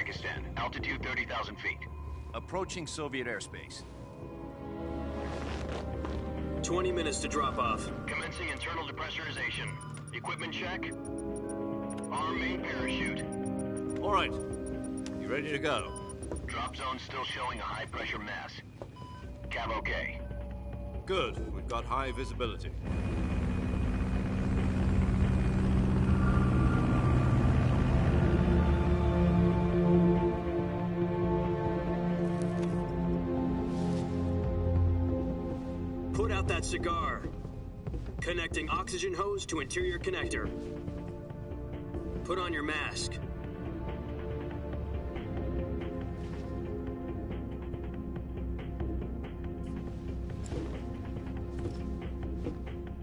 Uzbekistan. Altitude 30,000 feet. Approaching Soviet airspace. 20 minutes to drop off. Commencing internal depressurization. Equipment check. Arm main parachute. All right. You ready to go? Drop zone still showing a high-pressure mass. Cav okay. Good. We've got high visibility. Put out that cigar. Connecting oxygen hose to interior connector. Put on your mask.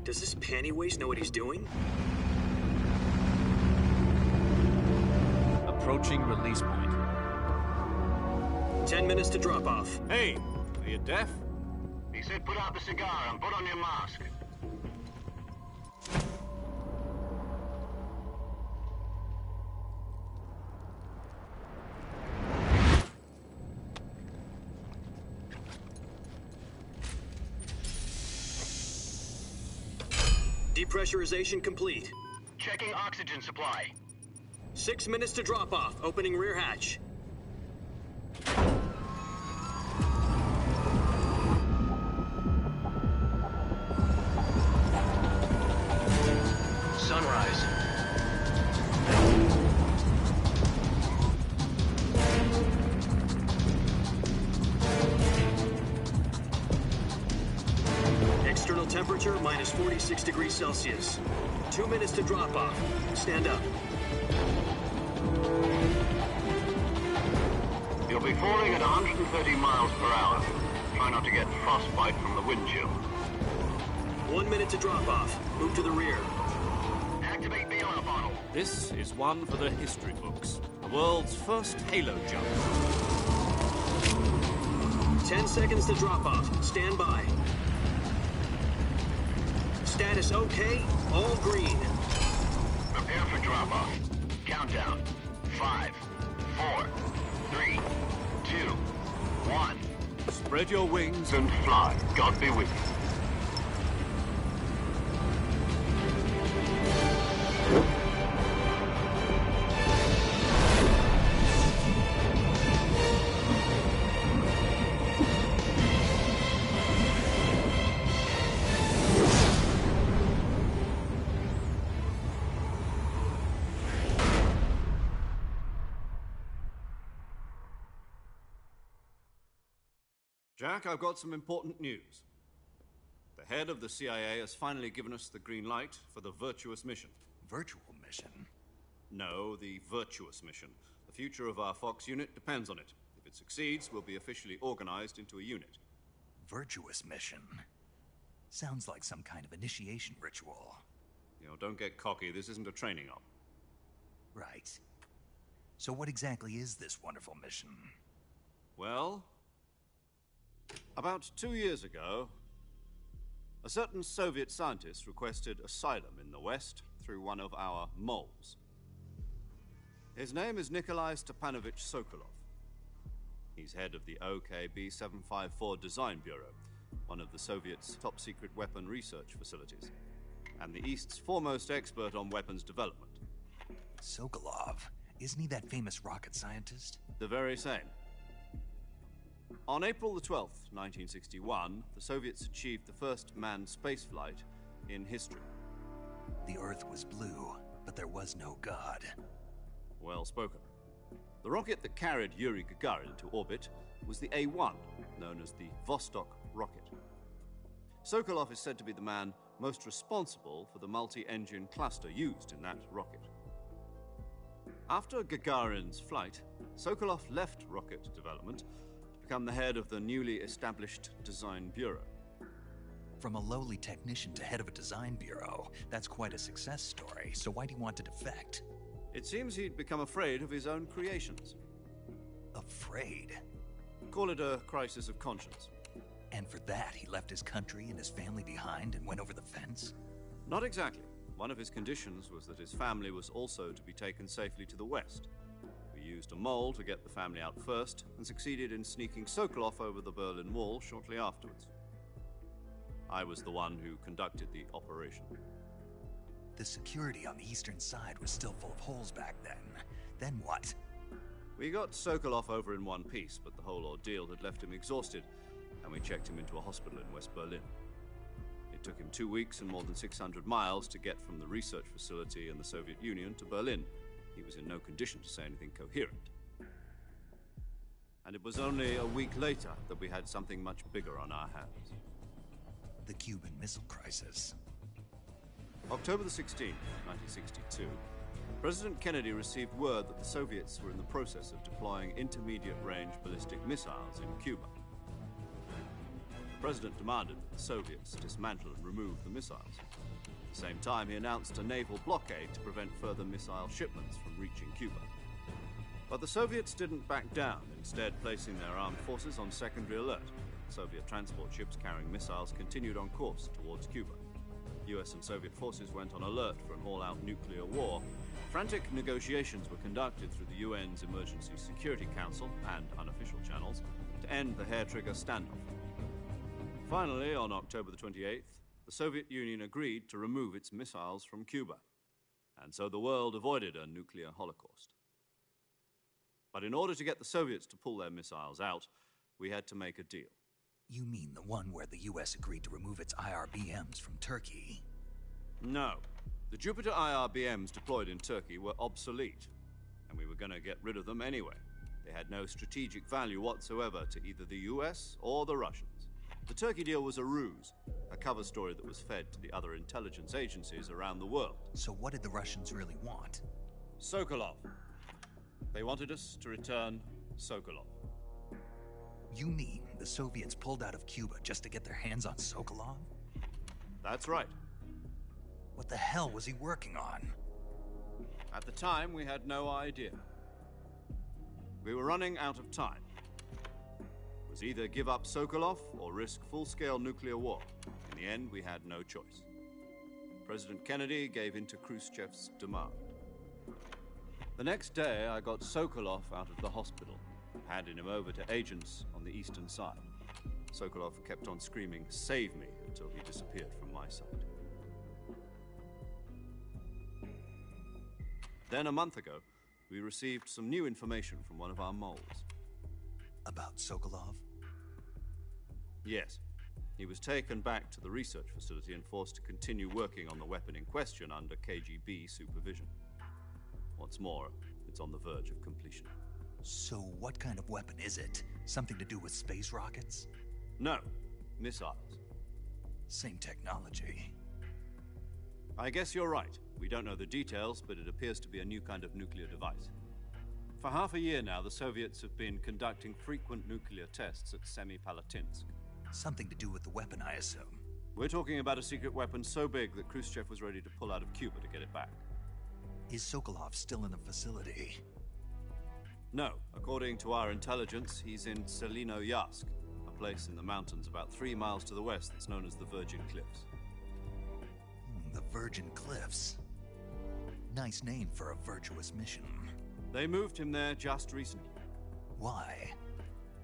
Does this pantywaist know what he's doing? Approaching release point. 10 minutes to drop off. Hey, are you deaf? He said put out the cigar and put on your mask. Depressurization complete. Checking oxygen supply. 6 minutes to drop off. Opening rear hatch. Sunrise. External temperature minus 46 degrees Celsius. 2 minutes to drop off. Stand up. You'll be falling at 130 miles per hour. Try not to get frostbite from the wind chill. 1 minute to drop off. Move to the rear. Activate bailout bottle. This is one for the history books. The world's first halo jump. 10 seconds to drop off. Stand by. Status okay. All green. Prepare for drop-off. Countdown. 5, 4, 3, 2, 1. Spread your wings And fly. God be with you. Jack, I've got some important news. The head of the CIA has finally given us the green light for the virtuous mission. Virtual mission? No, the virtuous mission. The future of our Fox unit depends on it. If it succeeds, we'll be officially organized into a unit. Virtuous mission? Sounds like some kind of initiation ritual. You know, don't get cocky. This isn't a training op. Right. So what exactly is this wonderful mission? Well, about 2 years ago, a certain Soviet scientist requested asylum in the West through one of our moles. His name is Nikolai Stepanovich Sokolov. He's head of the OKB 754 Design Bureau, one of the Soviets' top-secret weapon research facilities, and the East's foremost expert on weapons development. Sokolov? Isn't he that famous rocket scientist? The very same. On April the 12th, 1961, the Soviets achieved the first manned spaceflight in history. The Earth was blue, but there was no God. Well spoken. The rocket that carried Yuri Gagarin into orbit was the A-1, known as the Vostok rocket. Sokolov is said to be the man most responsible for the multi-engine cluster used in that rocket. After Gagarin's flight, Sokolov left rocket development to become the head of the newly established Design Bureau. From a lowly technician to head of a design bureau, that's quite a success story, so why do you want to defect? It seems he'd become afraid of his own creations. Afraid? Call it a crisis of conscience. And for that, he left his country and his family behind and went over the fence? Not exactly. One of his conditions was that his family was also to be taken safely to the West. For used a mole to get the family out first and succeeded in sneaking Sokolov over the Berlin Wall shortly afterwards. I was the one who conducted the operation. The security on the eastern side was still full of holes back then. Then what? We got Sokolov over in one piece, but the whole ordeal had left him exhausted, and we checked him into a hospital in West Berlin. It took him 2 weeks and more than 600 miles to get from the research facility in the Soviet Union to Berlin. He was in no condition to say anything coherent. And it was only a week later that we had something much bigger on our hands. The Cuban Missile Crisis. October the 16th, 1962, President Kennedy received word that the Soviets were in the process of deploying intermediate-range ballistic missiles in Cuba. The President demanded that the Soviets dismantle and remove the missiles. At the same time, he announced a naval blockade to prevent further missile shipments from reaching Cuba. But the Soviets didn't back down, instead placing their armed forces on secondary alert. Soviet transport ships carrying missiles continued on course towards Cuba. US and Soviet forces went on alert for an all-out nuclear war. Frantic negotiations were conducted through the UN's Emergency Security Council and unofficial channels to end the hair-trigger standoff. Finally, on October the 28th, the Soviet Union agreed to remove its missiles from Cuba, and so the world avoided a nuclear holocaust. But in order to get the Soviets to pull their missiles out, we had to make a deal. You mean the one where the US agreed to remove its IRBMs from Turkey? No. The Jupiter IRBMs deployed in Turkey were obsolete, and we were going to get rid of them anyway. They had no strategic value whatsoever to either the US or the Russians. The Turkey deal was a ruse, a cover story that was fed to the other intelligence agencies around the world. So what did the Russians really want? Sokolov. They wanted us to return Sokolov. You mean the Soviets pulled out of Cuba just to get their hands on Sokolov? That's right. What the hell was he working on? At the time, we had no idea. We were running out of time. It was either give up Sokolov or risk full-scale nuclear war. In the end, we had no choice. President Kennedy gave in to Khrushchev's demand. The next day, I got Sokolov out of the hospital, handing him over to agents on the eastern side. Sokolov kept on screaming, "Save me," until he disappeared from my side. Then, a month ago, we received some new information from one of our moles. About Sokolov? Yes. He was taken back to the research facility and forced to continue working on the weapon in question under KGB supervision. What's more, it's on the verge of completion. So what kind of weapon is it? Something to do with space rockets? No, missiles. Same technology. I guess you're right. We don't know the details, but it appears to be a new kind of nuclear device. For half a year now, the Soviets have been conducting frequent nuclear tests at Semipalatinsk. Something to do with the weapon, I assume. We're talking about a secret weapon so big that Khrushchev was ready to pull out of Cuba to get it back. Is Sokolov still in the facility? No. According to our intelligence, he's in Selino-Yarsk, a place in the mountains about 3 miles to the west that's known as the Virgin Cliffs. The Virgin Cliffs. Nice name for a virtuous mission. They moved him there just recently. Why?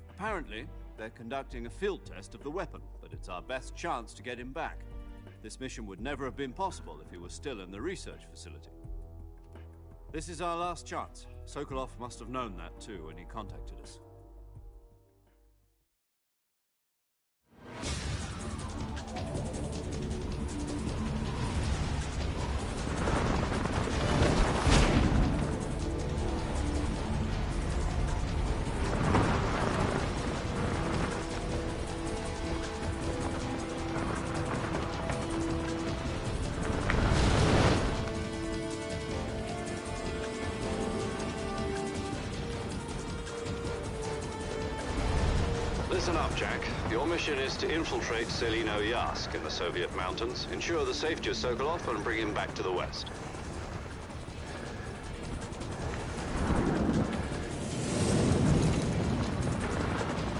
Apparently, they're conducting a field test of the weapon, but it's our best chance to get him back. This mission would never have been possible if he was still in the research facility. This is our last chance. Sokolov must have known that too when he contacted us. Listen up, Jack. Your mission is to infiltrate Selino-Yarsk in the Soviet mountains, ensure the safety of Sokolov, and bring him back to the west.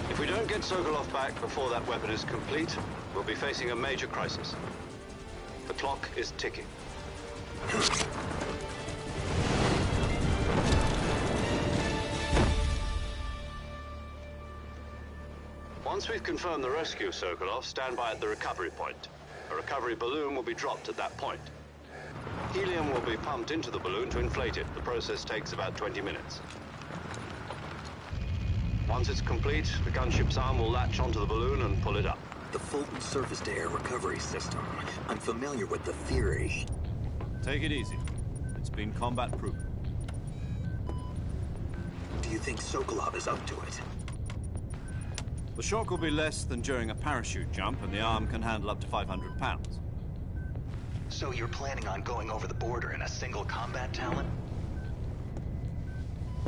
If we don't get Sokolov back before that weapon is complete, we'll be facing a major crisis. The clock is ticking. Once we've confirmed the rescue, Sokolov, stand by at the recovery point. A recovery balloon will be dropped at that point. Helium will be pumped into the balloon to inflate it. The process takes about 20 minutes. Once it's complete, the gunship's arm will latch onto the balloon and pull it up. The Fulton surface-to-air recovery system. I'm familiar with the theory. Take it easy. It's been combat-proven. Do you think Sokolov is up to it? The shock will be less than during a parachute jump, and the arm can handle up to 500 pounds. So you're planning on going over the border in a single combat Talon?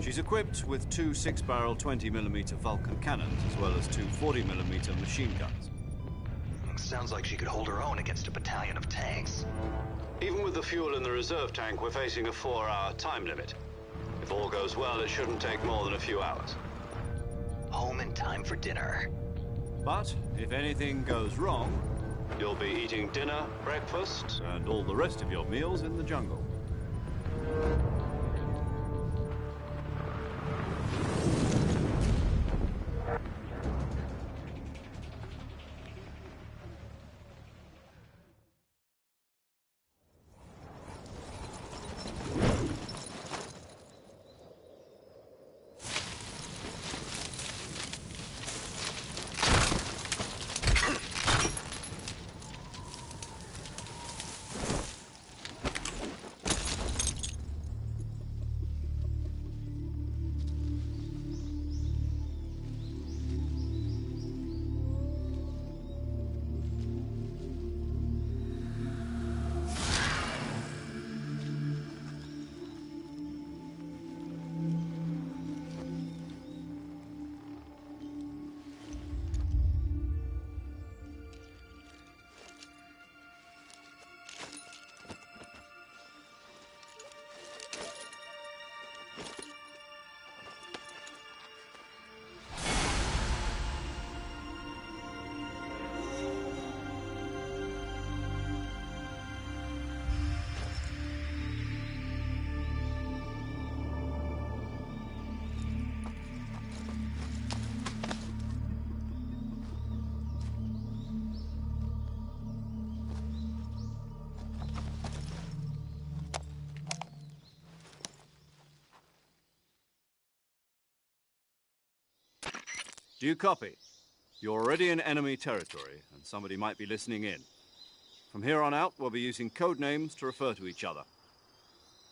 She's equipped with two 6-barrel 20mm Vulcan cannons, as well as two 40mm machine guns. Sounds like she could hold her own against a battalion of tanks. Even with the fuel in the reserve tank, we're facing a 4-hour time limit. If all goes well, it shouldn't take more than a few hours. Home in time for dinner. But if anything goes wrong, you'll be eating dinner, breakfast, and all the rest of your meals in the jungle. Do you copy? You're already in enemy territory, and somebody might be listening in. From here on out, we'll be using code names to refer to each other.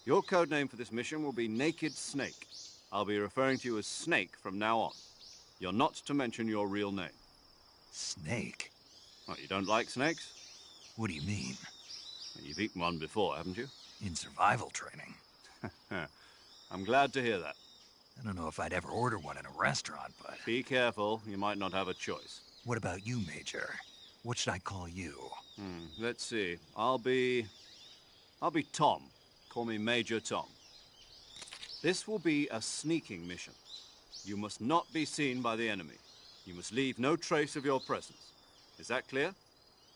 Your code name for this mission will be Naked Snake. I'll be referring to you as Snake from now on. You're not to mention your real name. Snake? Oh, you don't like snakes? What do you mean? You've eaten one before, haven't you? In survival training. I'm glad to hear that. I don't know if I'd ever order one in a restaurant, but... Be careful, you might not have a choice. What about you, Major? What should I call you? Let's see. I'll be Tom. Call me Major Tom. This will be a sneaking mission. You must not be seen by the enemy. You must leave no trace of your presence. Is that clear?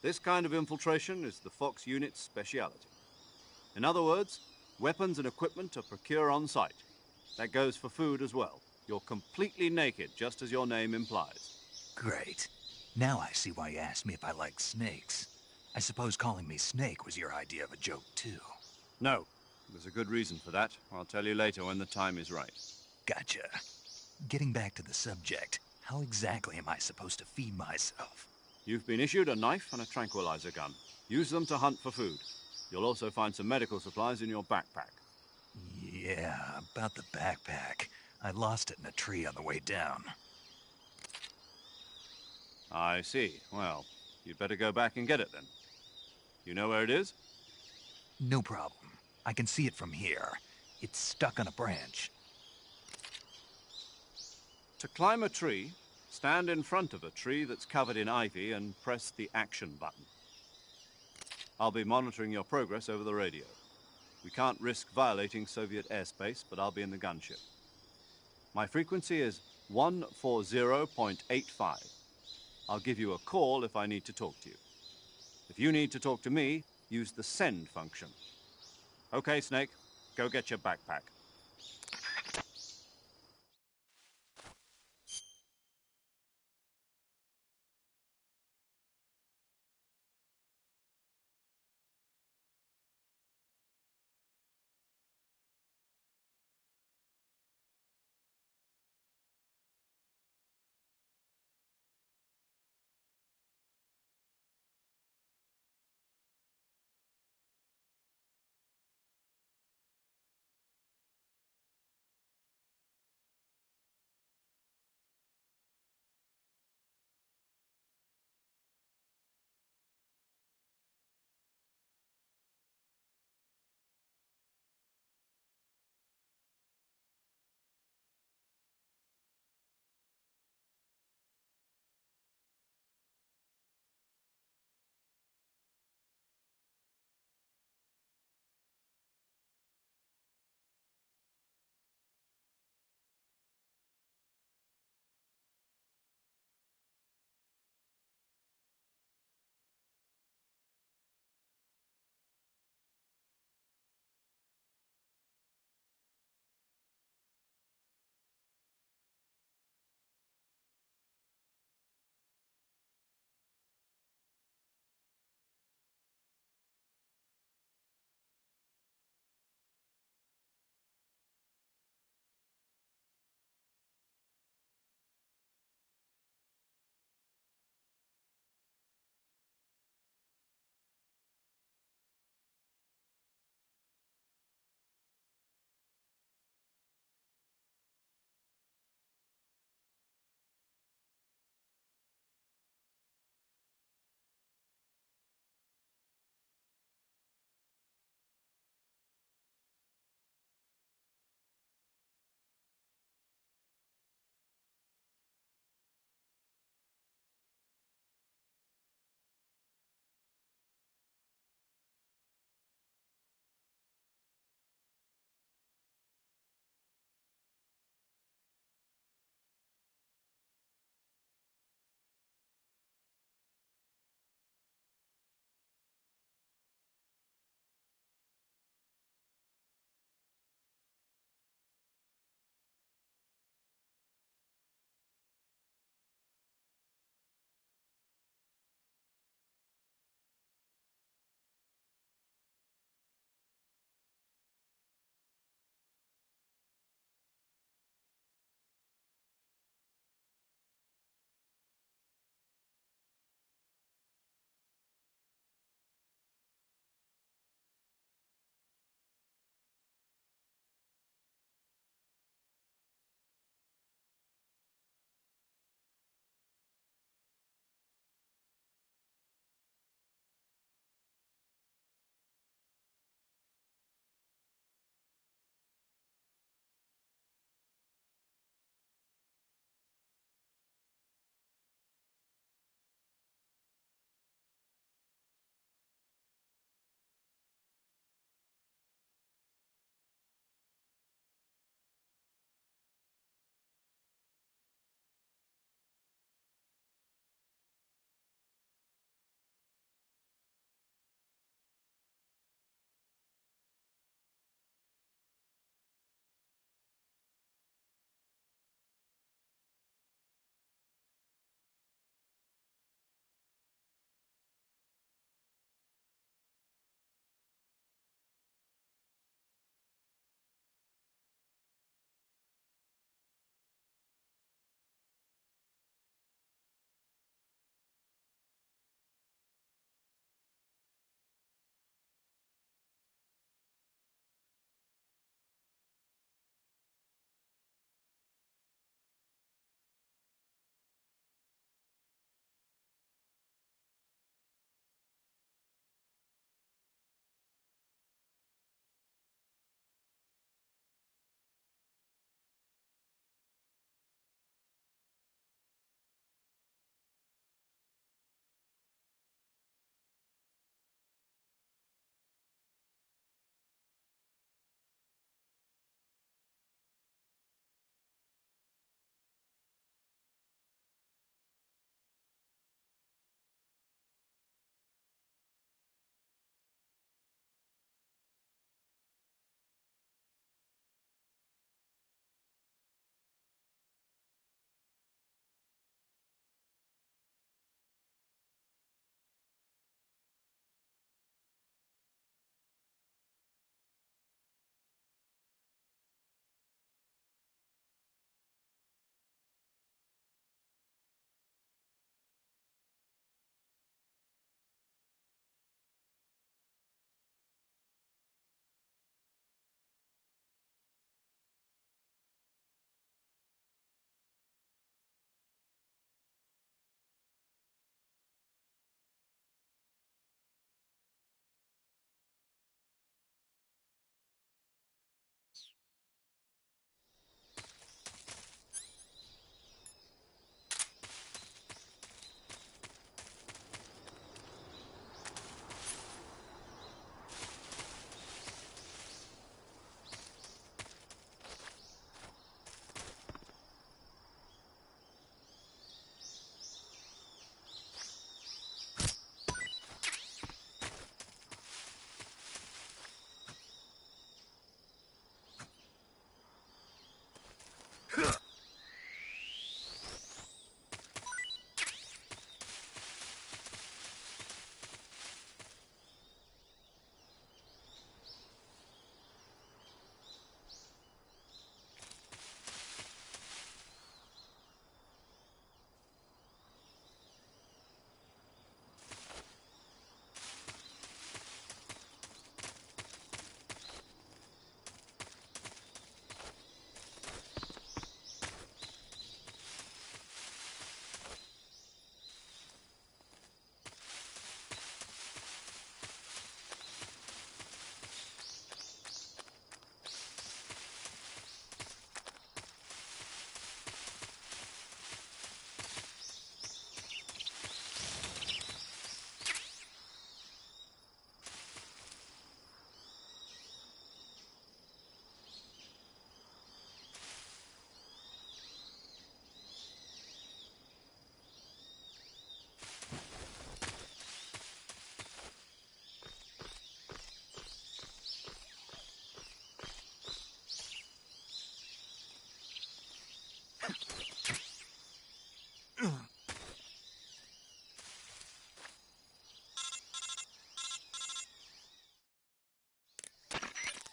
This kind of infiltration is the Fox unit's speciality. In other words, weapons and equipment are procured on site. That goes for food as well. You're completely naked, just as your name implies. Great. Now I see why you asked me if I like snakes. I suppose calling me Snake was your idea of a joke, too. No. There's a good reason for that. I'll tell you later when the time is right. Gotcha. Getting back to the subject, how exactly am I supposed to feed myself? You've been issued a knife and a tranquilizer gun. Use them to hunt for food. You'll also find some medical supplies in your backpack. Yeah, about the backpack. I lost it in a tree on the way down. I see. Well, you'd better go back and get it then. You know where it is? No problem. I can see it from here. It's stuck on a branch. To climb a tree, stand in front of a tree that's covered in ivy and press the action button. I'll be monitoring your progress over the radio. We can't risk violating Soviet airspace, but I'll be in the gunship. My frequency is 140.85. I'll give you a call if I need to talk to you. If you need to talk to me, use the send function. Okay, Snake, go get your backpack.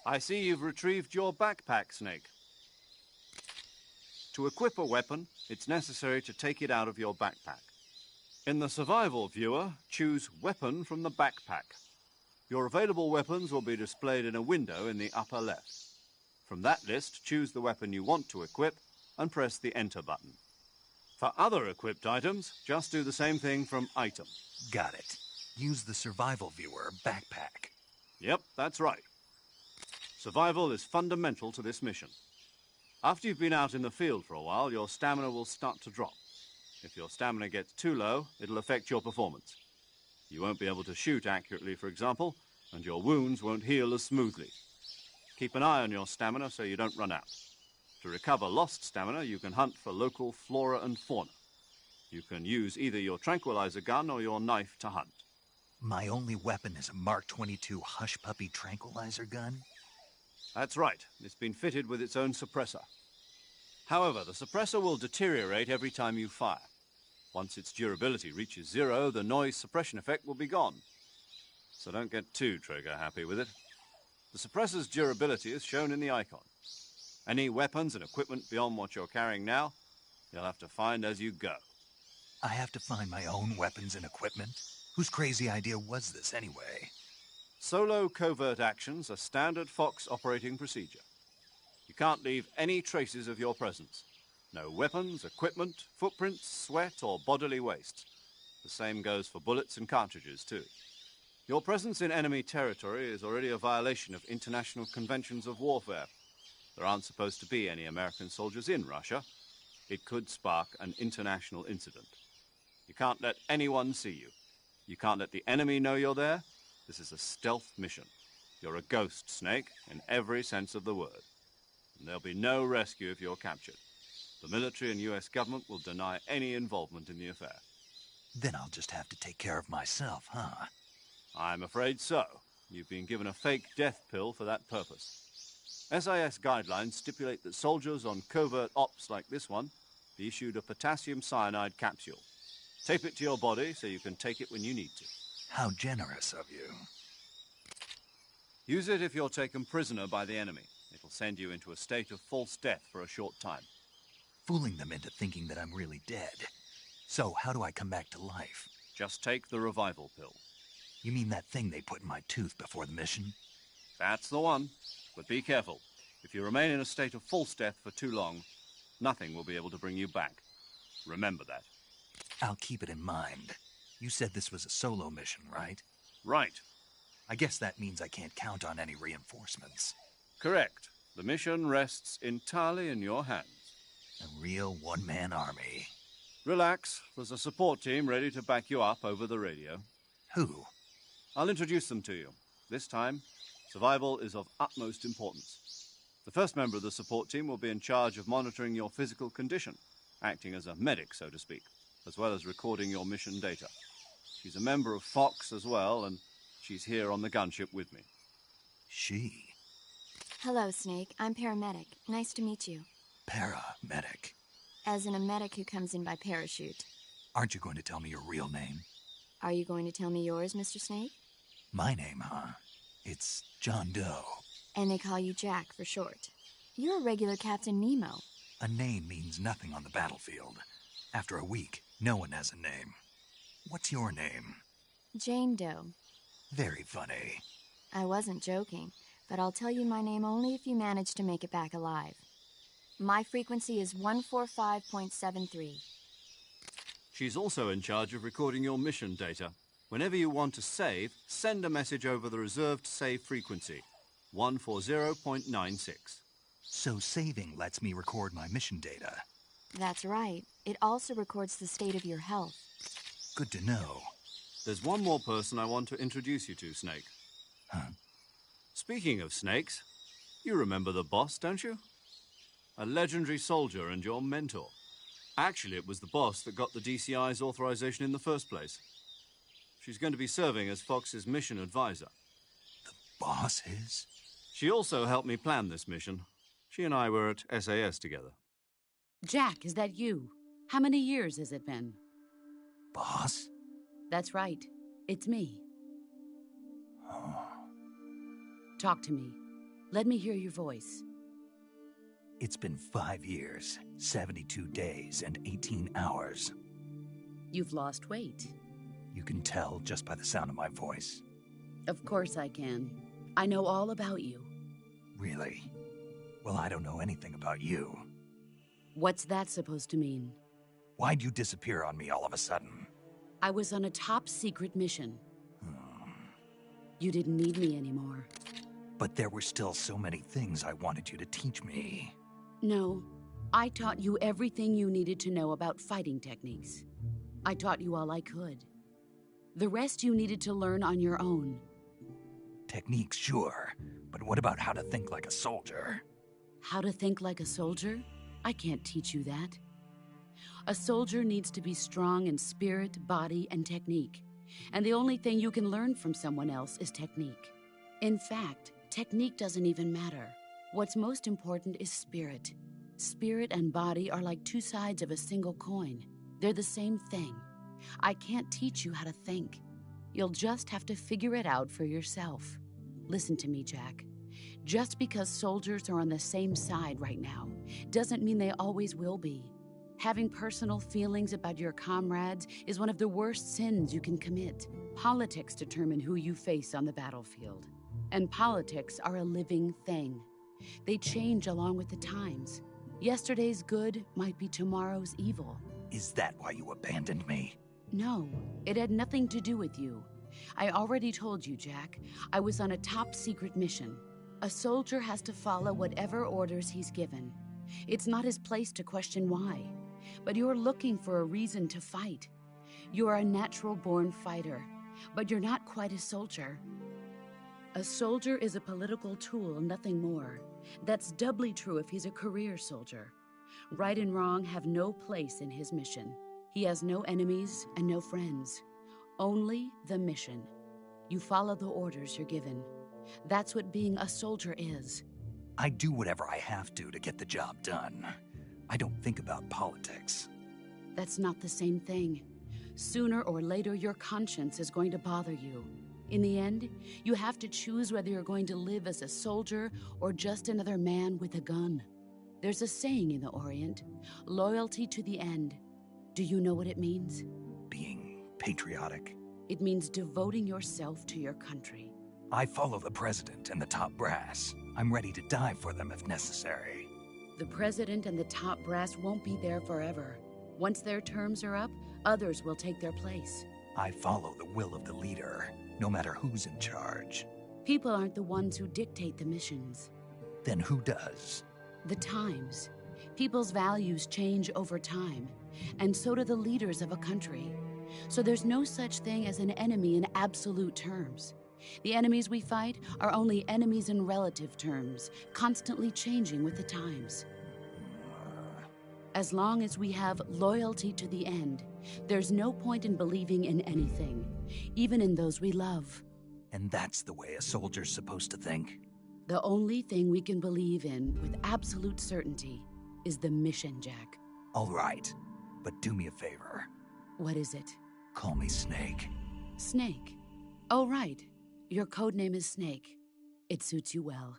I see you've retrieved your backpack, Snake. To equip a weapon, it's necessary to take it out of your backpack. In the survival viewer, choose Weapon from the backpack. Your available weapons will be displayed in a window in the upper left. From that list, choose the weapon you want to equip and press the Enter button. For other equipped items, just do the same thing from Item. Got it. Use the survival viewer backpack. Yep, that's right. Survival is fundamental to this mission. After you've been out in the field for a while, your stamina will start to drop. If your stamina gets too low, it'll affect your performance. You won't be able to shoot accurately, for example, and your wounds won't heal as smoothly. Keep an eye on your stamina so you don't run out. To recover lost stamina, you can hunt for local flora and fauna. You can use either your tranquilizer gun or your knife to hunt. My only weapon is a Mark 22 Hush Puppy tranquilizer gun? That's right. It's been fitted with its own suppressor. However, the suppressor will deteriorate every time you fire. Once its durability reaches 0, the noise suppression effect will be gone. So don't get too trigger-happy with it. The suppressor's durability is shown in the icon. Any weapons and equipment beyond what you're carrying now, you'll have to find as you go. I have to find my own weapons and equipment? Whose crazy idea was this, anyway? Solo covert actions are standard Fox operating procedure. You can't leave any traces of your presence. No weapons, equipment, footprints, sweat, or bodily waste. The same goes for bullets and cartridges, too. Your presence in enemy territory is already a violation of international conventions of warfare. There aren't supposed to be any American soldiers in Russia. It could spark an international incident. You can't let anyone see you. You can't let the enemy know you're there. This is a stealth mission. You're a ghost, Snake, in every sense of the word. And there'll be no rescue if you're captured. The military and U.S. government will deny any involvement in the affair. Then I'll just have to take care of myself, huh? I'm afraid so. You've been given a fake death pill for that purpose. SIS guidelines stipulate that soldiers on covert ops like this one be issued a potassium cyanide capsule. Tape it to your body so you can take it when you need to. How generous of you. Use it if you're taken prisoner by the enemy. It'll send you into a state of false death for a short time. Fooling them into thinking that I'm really dead. So, how do I come back to life? Just take the revival pill. You mean that thing they put in my tooth before the mission? That's the one. But be careful. If you remain in a state of false death for too long, nothing will be able to bring you back. Remember that. I'll keep it in mind. You said this was a solo mission, right? Right. I guess that means I can't count on any reinforcements. Correct. The mission rests entirely in your hands. A real one-man army. Relax. There's a support team ready to back you up over the radio. Who? I'll introduce them to you. This time, survival is of utmost importance. The first member of the support team will be in charge of monitoring your physical condition, acting as a medic, so to speak, as well as recording your mission data. She's a member of Fox as well, and she's here on the gunship with me. She? Hello, Snake. I'm paramedic. Nice to meet you. Paramedic. As in a medic who comes in by parachute. Aren't you going to tell me your real name? Are you going to tell me yours, Mr. Snake? My name, huh? It's John Doe. And they call you Jack for short. You're a regular Captain Nemo. A name means nothing on the battlefield. After a week, no one has a name. What's your name? Jane Doe. Very funny. I wasn't joking, but I'll tell you my name only if you manage to make it back alive. My frequency is 145.73. She's also in charge of recording your mission data. Whenever you want to save, send a message over the reserved save frequency, 140.96. So saving lets me record my mission data. That's right. It also records the state of your health. Good to know. There's one more person I want to introduce you to, Snake. Huh? Speaking of snakes, you remember the boss, don't you? A legendary soldier and your mentor. Actually, it was the boss that got the DCI's authorization in the first place. She's going to be serving as Fox's mission advisor. The boss is? She also helped me plan this mission. She and I were at SAS together. Jack, is that you? How many years has it been? Boss? That's right. It's me. Oh. Talk to me. Let me hear your voice. It's been 5 years, 72 days, and 18 hours. You've lost weight. You can tell just by the sound of my voice. Of course I can. I know all about you. Really? Well, I don't know anything about you. What's that supposed to mean? Why'd you disappear on me all of a sudden? I was on a top-secret mission. You didn't need me anymore. But there were still so many things I wanted you to teach me. No, I taught you everything you needed to know about fighting techniques. I taught you all I could. The rest you needed to learn on your own. Techniques, sure. But what about how to think like a soldier? How to think like a soldier? I can't teach you that. A soldier needs to be strong in spirit, body, and technique. And the only thing you can learn from someone else is technique. In fact, technique doesn't even matter. What's most important is spirit. Spirit and body are like two sides of a single coin. They're the same thing. I can't teach you how to think. You'll just have to figure it out for yourself. Listen to me, Jack. Just because soldiers are on the same side right now doesn't mean they always will be. Having personal feelings about your comrades is one of the worst sins you can commit. Politics determine who you face on the battlefield. And politics are a living thing. They change along with the times. Yesterday's good might be tomorrow's evil. Is that why you abandoned me? No, it had nothing to do with you. I already told you, Jack. I was on a top-secret mission. A soldier has to follow whatever orders he's given. It's not his place to question why. But you're looking for a reason to fight. You're a natural-born fighter, but you're not quite a soldier. A soldier is a political tool, nothing more. That's doubly true if he's a career soldier. Right and wrong have no place in his mission. He has no enemies and no friends. Only the mission. You follow the orders you're given. That's what being a soldier is. I do whatever I have to get the job done. I don't think about politics. That's not the same thing. Sooner or later, your conscience is going to bother you. In the end, you have to choose whether you're going to live as a soldier or just another man with a gun. There's a saying in the Orient, loyalty to the end. Do you know what it means? Being patriotic. It means devoting yourself to your country. I follow the president and the top brass. I'm ready to die for them if necessary. The president and the top brass won't be there forever. Once their terms are up, others will take their place. I follow the will of the leader, no matter who's in charge. People aren't the ones who dictate the missions. Then who does? The times. People's values change over time, and so do the leaders of a country. So there's no such thing as an enemy in absolute terms. The enemies we fight are only enemies in relative terms, constantly changing with the times. As long as we have loyalty to the end, there's no point in believing in anything, even in those we love. And that's the way a soldier's supposed to think? The only thing we can believe in with absolute certainty is the mission, Jack. All right, but do me a favor. What is it? Call me Snake. Snake? Oh, right. Your codename is Snake. It suits you well.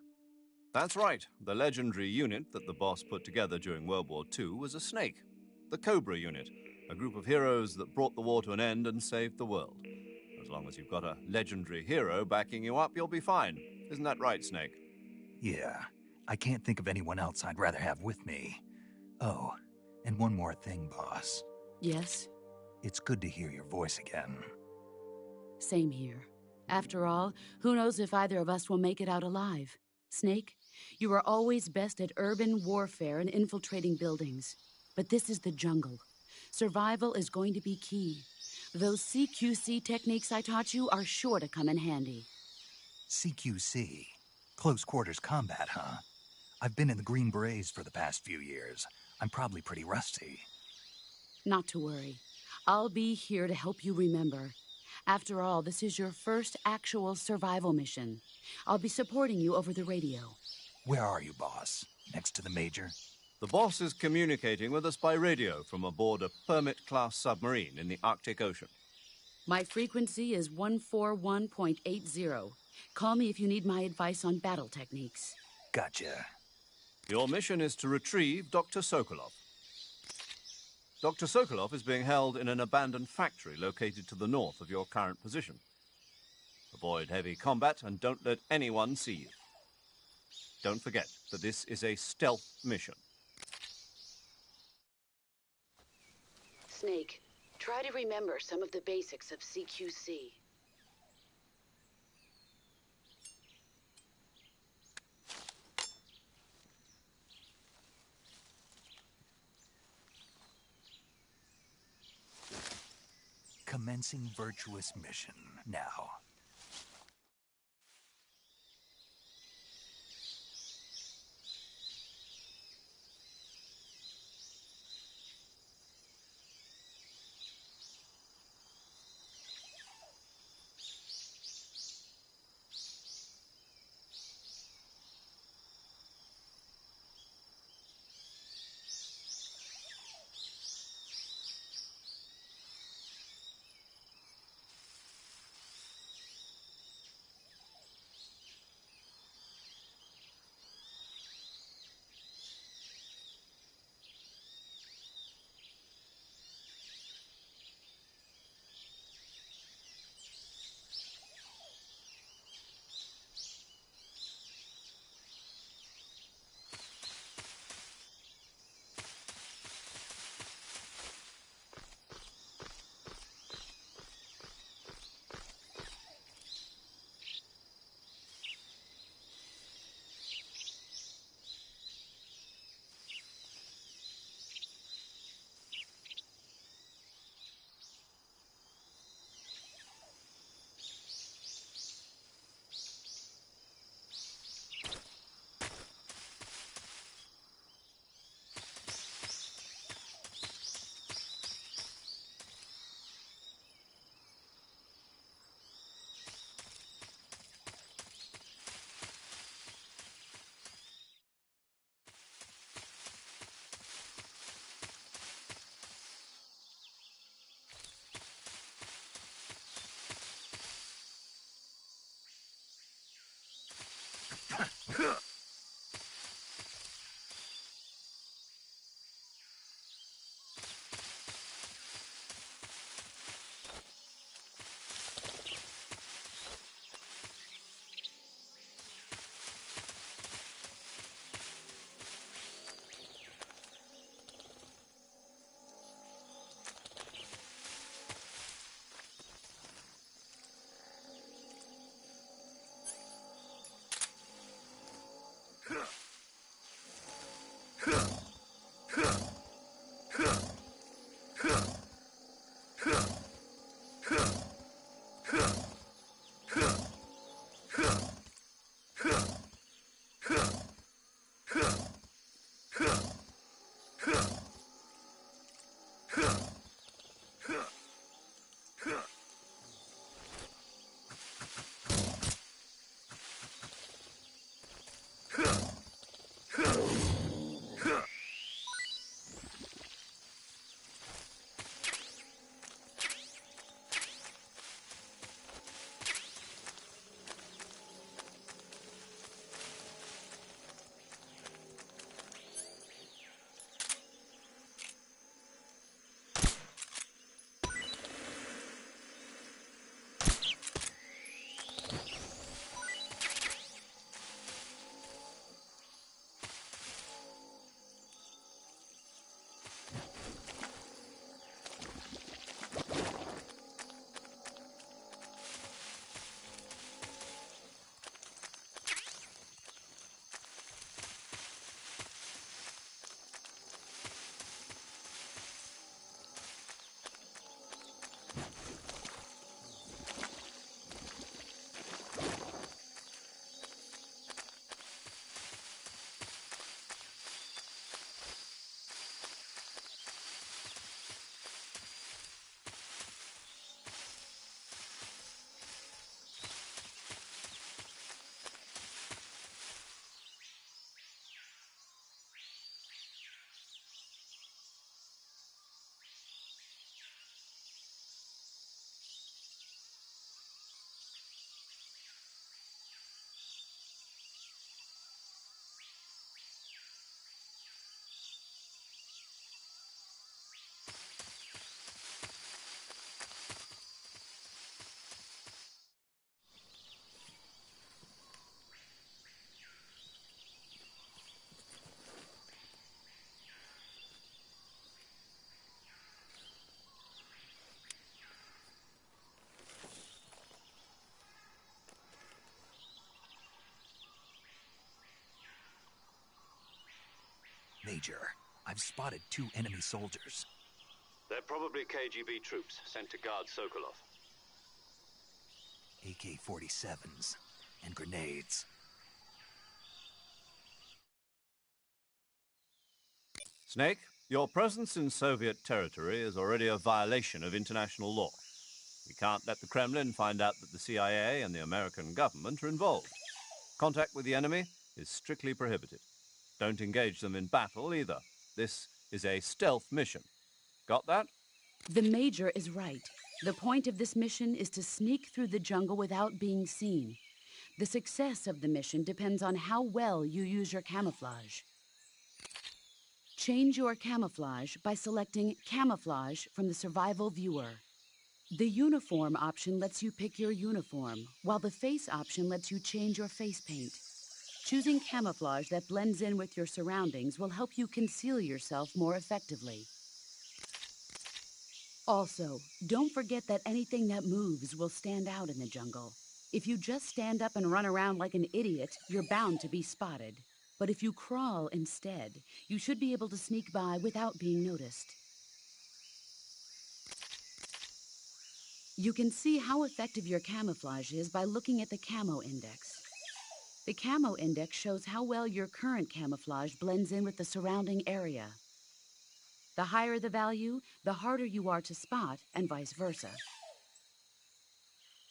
That's right. The legendary unit that the boss put together during World War II was a snake. The Cobra unit, a group of heroes that brought the war to an end and saved the world. As long as you've got a legendary hero backing you up, you'll be fine. Isn't that right, Snake? Yeah. I can't think of anyone else I'd rather have with me. Oh, and one more thing, boss. Yes? It's good to hear your voice again. Same here. After all, who knows if either of us will make it out alive? Snake, you are always best at urban warfare and infiltrating buildings. But this is the jungle. Survival is going to be key. Those CQC techniques I taught you are sure to come in handy. CQC? Close quarters combat, huh? I've been in the Green Berets for the past few years. I'm probably pretty rusty. Not to worry. I'll be here to help you remember. After all, this is your first actual survival mission. I'll be supporting you over the radio. Where are you, boss? Next to the Major? The boss is communicating with us by radio from aboard a Permit-class submarine in the Arctic Ocean. My frequency is 141.80. Call me if you need my advice on battle techniques. Gotcha. Your mission is to retrieve Dr. Sokolov. Dr. Sokolov is being held in an abandoned factory located to the north of your current position. Avoid heavy combat and don't let anyone see you. Don't forget that this is a stealth mission. Snake, try to remember some of the basics of CQC. Commencing virtuous mission now. Major. I've spotted 2 enemy soldiers. They're probably KGB troops sent to guard Sokolov. AK-47s and grenades. Snake, your presence in Soviet territory is already a violation of international law. We can't let the Kremlin find out that the CIA and the American government are involved. Contact with the enemy is strictly prohibited. Don't engage them in battle either. This is a stealth mission. Got that? The Major is right. The point of this mission is to sneak through the jungle without being seen. The success of the mission depends on how well you use your camouflage. Change your camouflage by selecting Camouflage from the Survival Viewer. The Uniform option lets you pick your uniform, while the Face option lets you change your face paint. Choosing camouflage that blends in with your surroundings will help you conceal yourself more effectively. Also, don't forget that anything that moves will stand out in the jungle. If you just stand up and run around like an idiot, you're bound to be spotted. But if you crawl instead, you should be able to sneak by without being noticed. You can see how effective your camouflage is by looking at the Camo Index. The Camo Index shows how well your current camouflage blends in with the surrounding area. The higher the value, the harder you are to spot, and vice versa.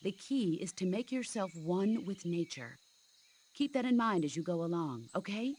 The key is to make yourself one with nature. Keep that in mind as you go along, okay?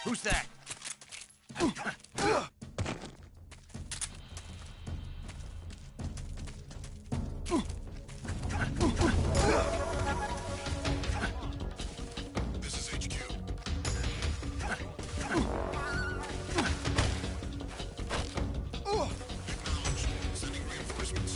Who's that? This is HQ. Acknowledged. Sending reinforcements.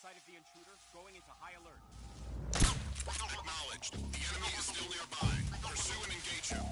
sight of the intruder, going into high alert. Acknowledged. The enemy is still nearby. Pursue and engage him.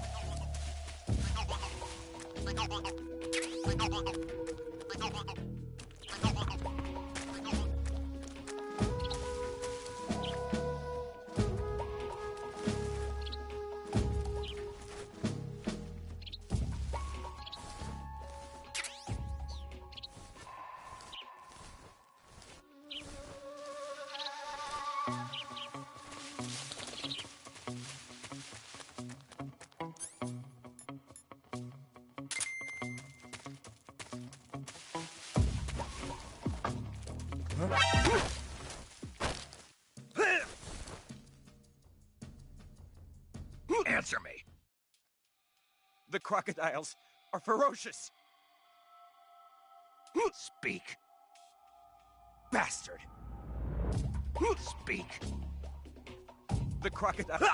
Answer me! The crocodiles are ferocious! Speak! Bastard! Speak! The crocodile...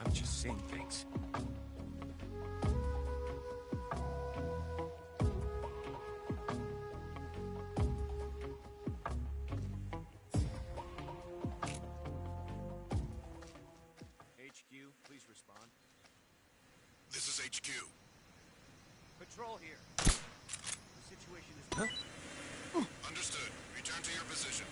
I'm just seeing things. HQ, please respond. This is HQ. Patrol here. The situation is... Huh? Understood. Return to your position.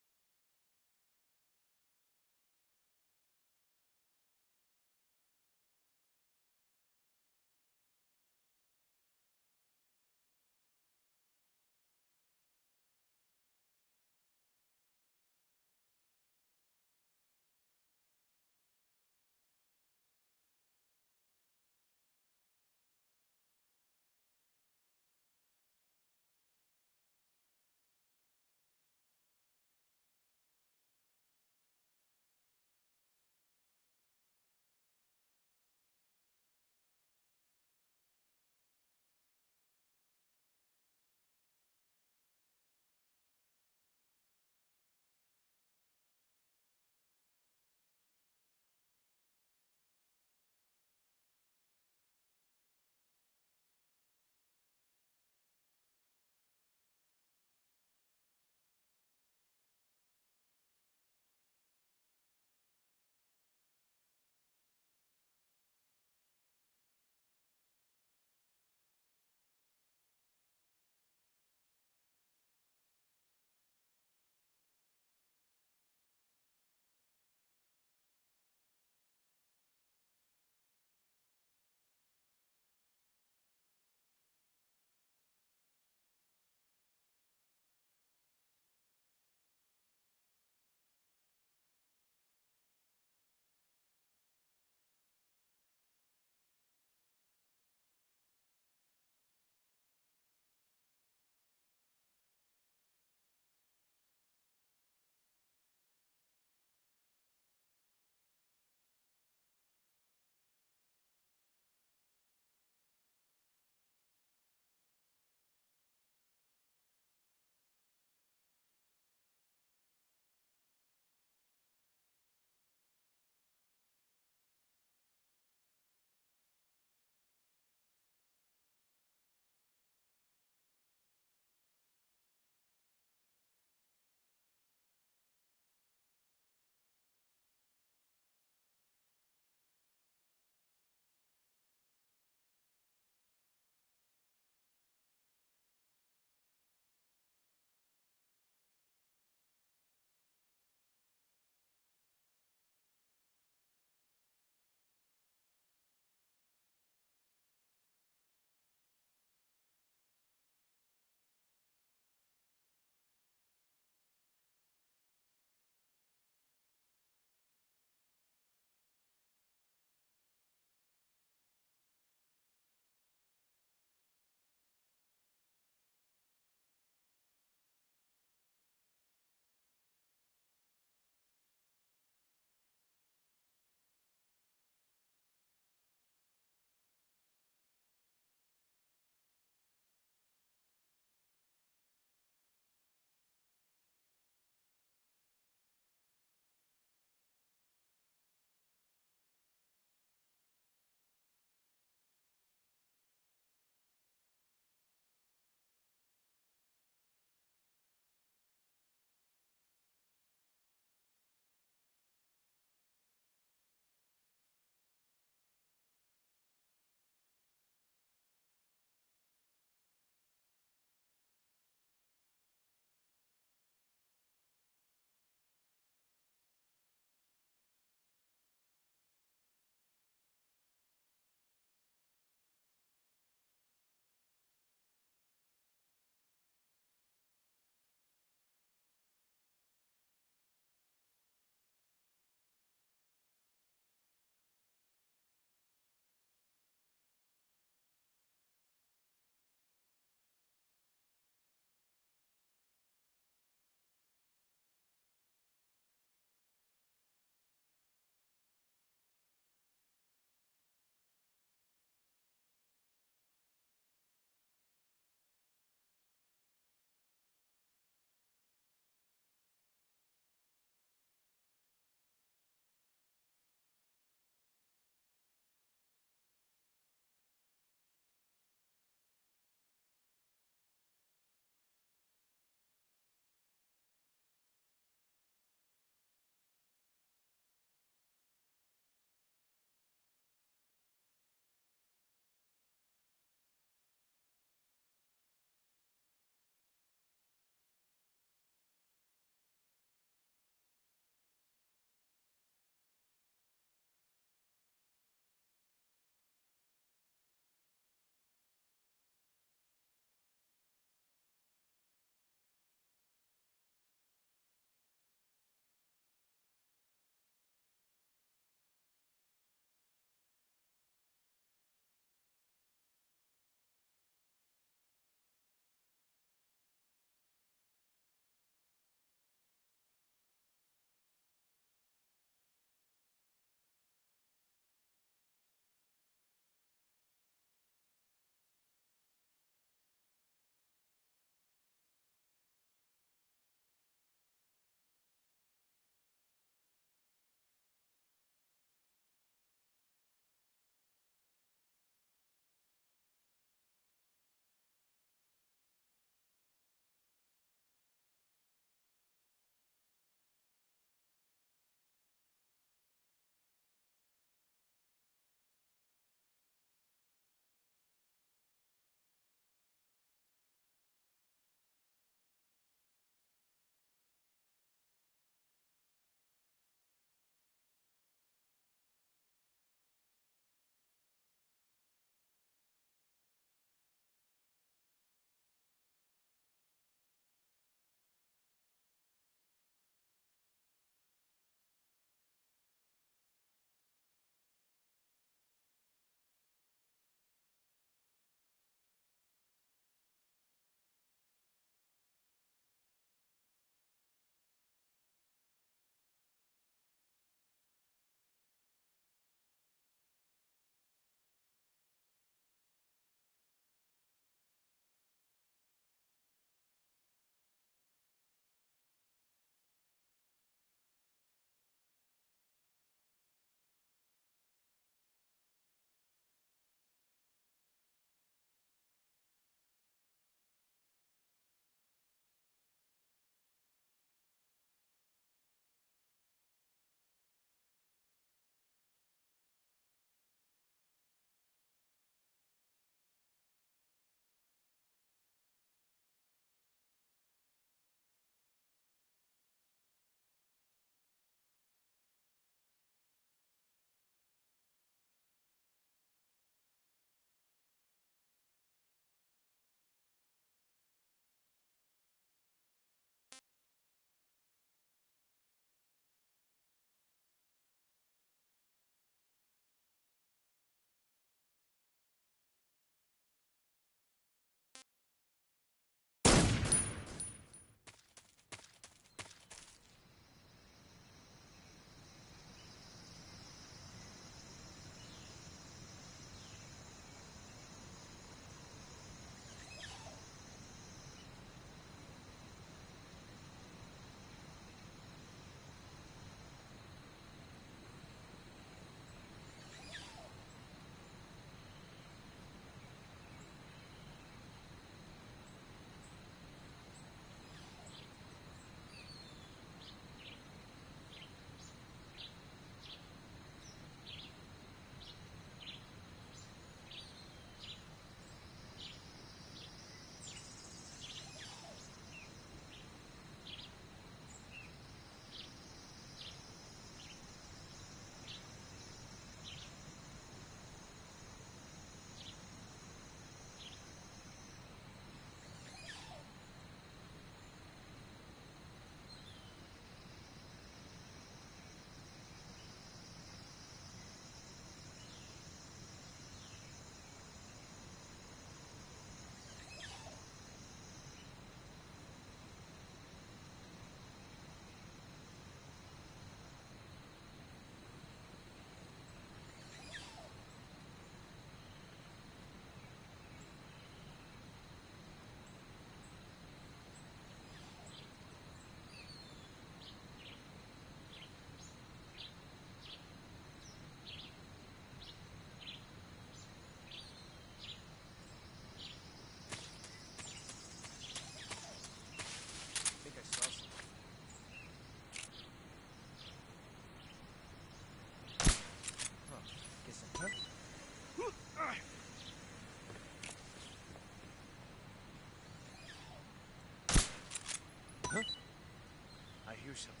do something.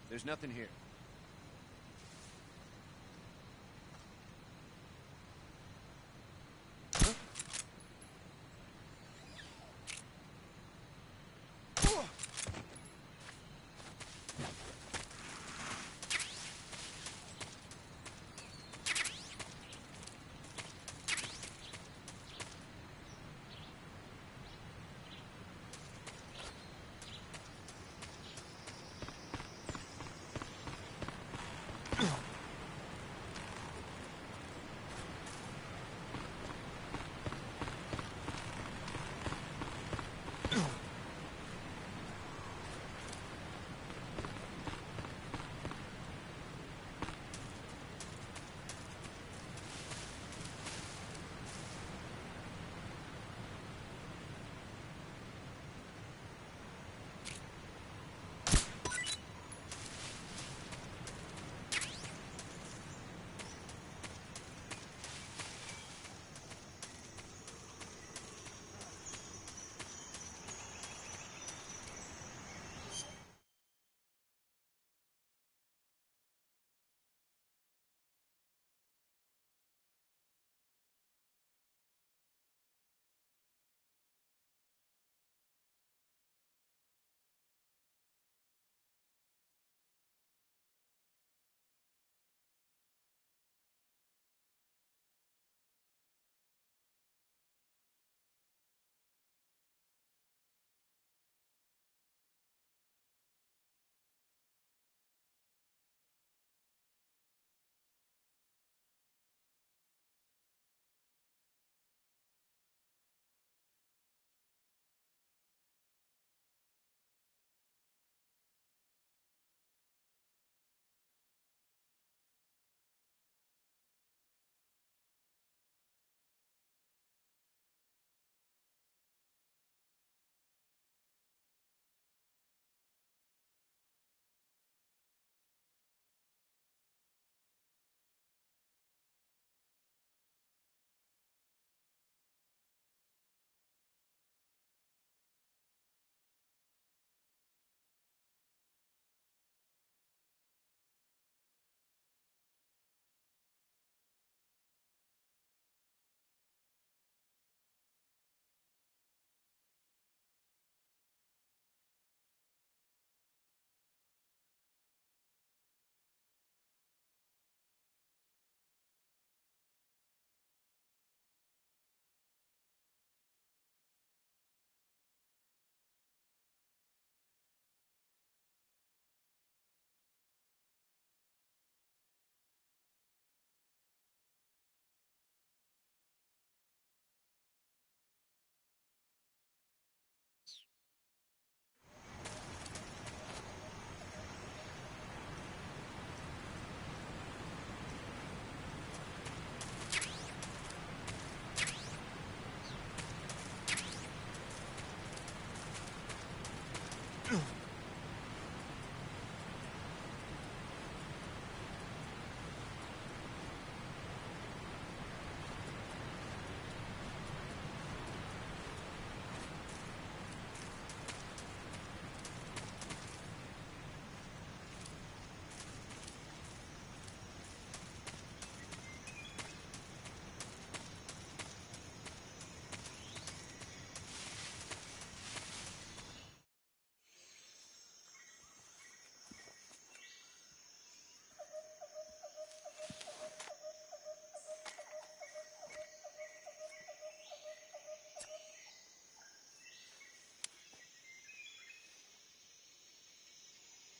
There's nothing here.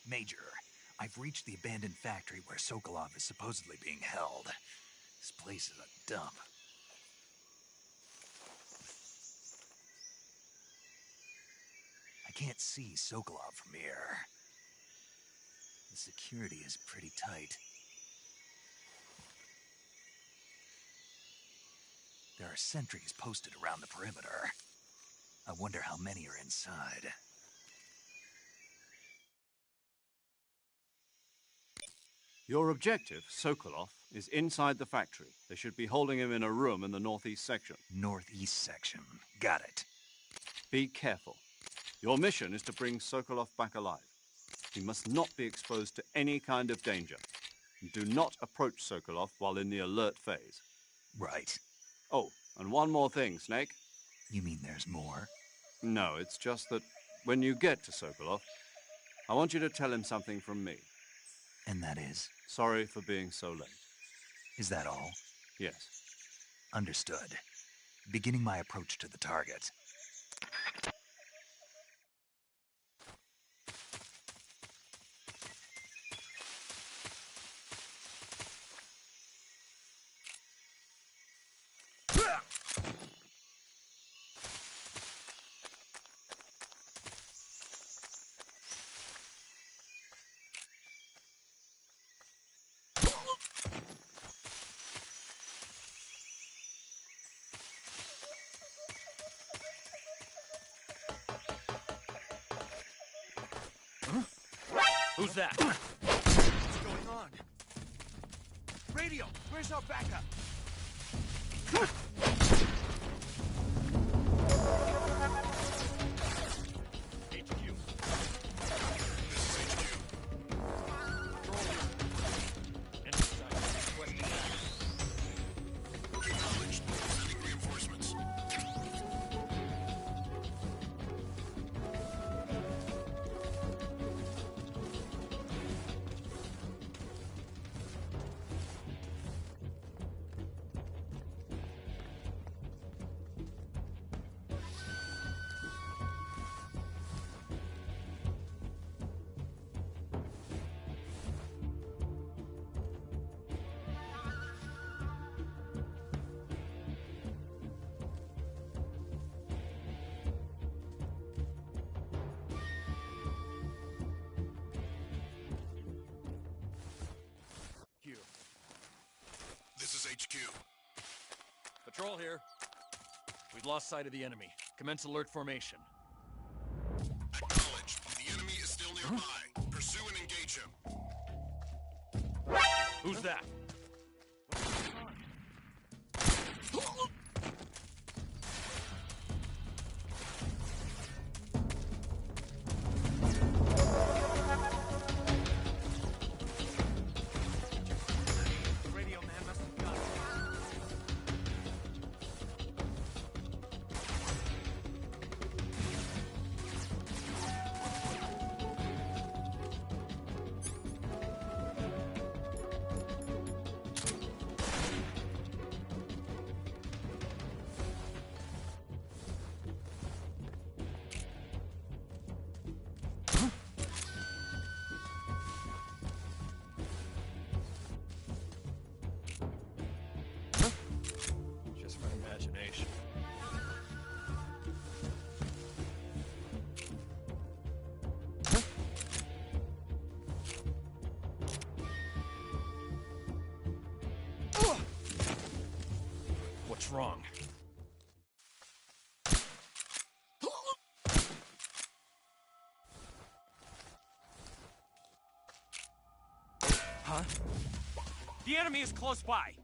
Major, I've reached the abandoned factory where Sokolov is supposedly being held. This place is a dump. I can't see Sokolov from here. The security is pretty tight. There are sentries posted around the perimeter. I wonder how many are inside. Your objective, Sokolov, is inside the factory. They should be holding him in a room in the northeast section. Northeast section. Got it. Be careful. Your mission is to bring Sokolov back alive. He must not be exposed to any kind of danger. Do not approach Sokolov while in the alert phase. Right. Oh, and one more thing, Snake. You mean there's more? No, it's just that when you get to Sokolov, I want you to tell him something from me. And that is? Sorry for being so late. Is that all? Yes. Understood. Beginning my approach to the target. Who's that? What's going on? Radio, where's our backup? HQ. Acknowledged. Sending reinforcements. This is HQ. Patrol here. We've lost sight of the enemy. Commence alert formation. Acknowledged. The enemy is still nearby. Pursue and engage him. Who's that? The radio man must have got it. Just my imagination. What's wrong? Huh? The enemy is close by.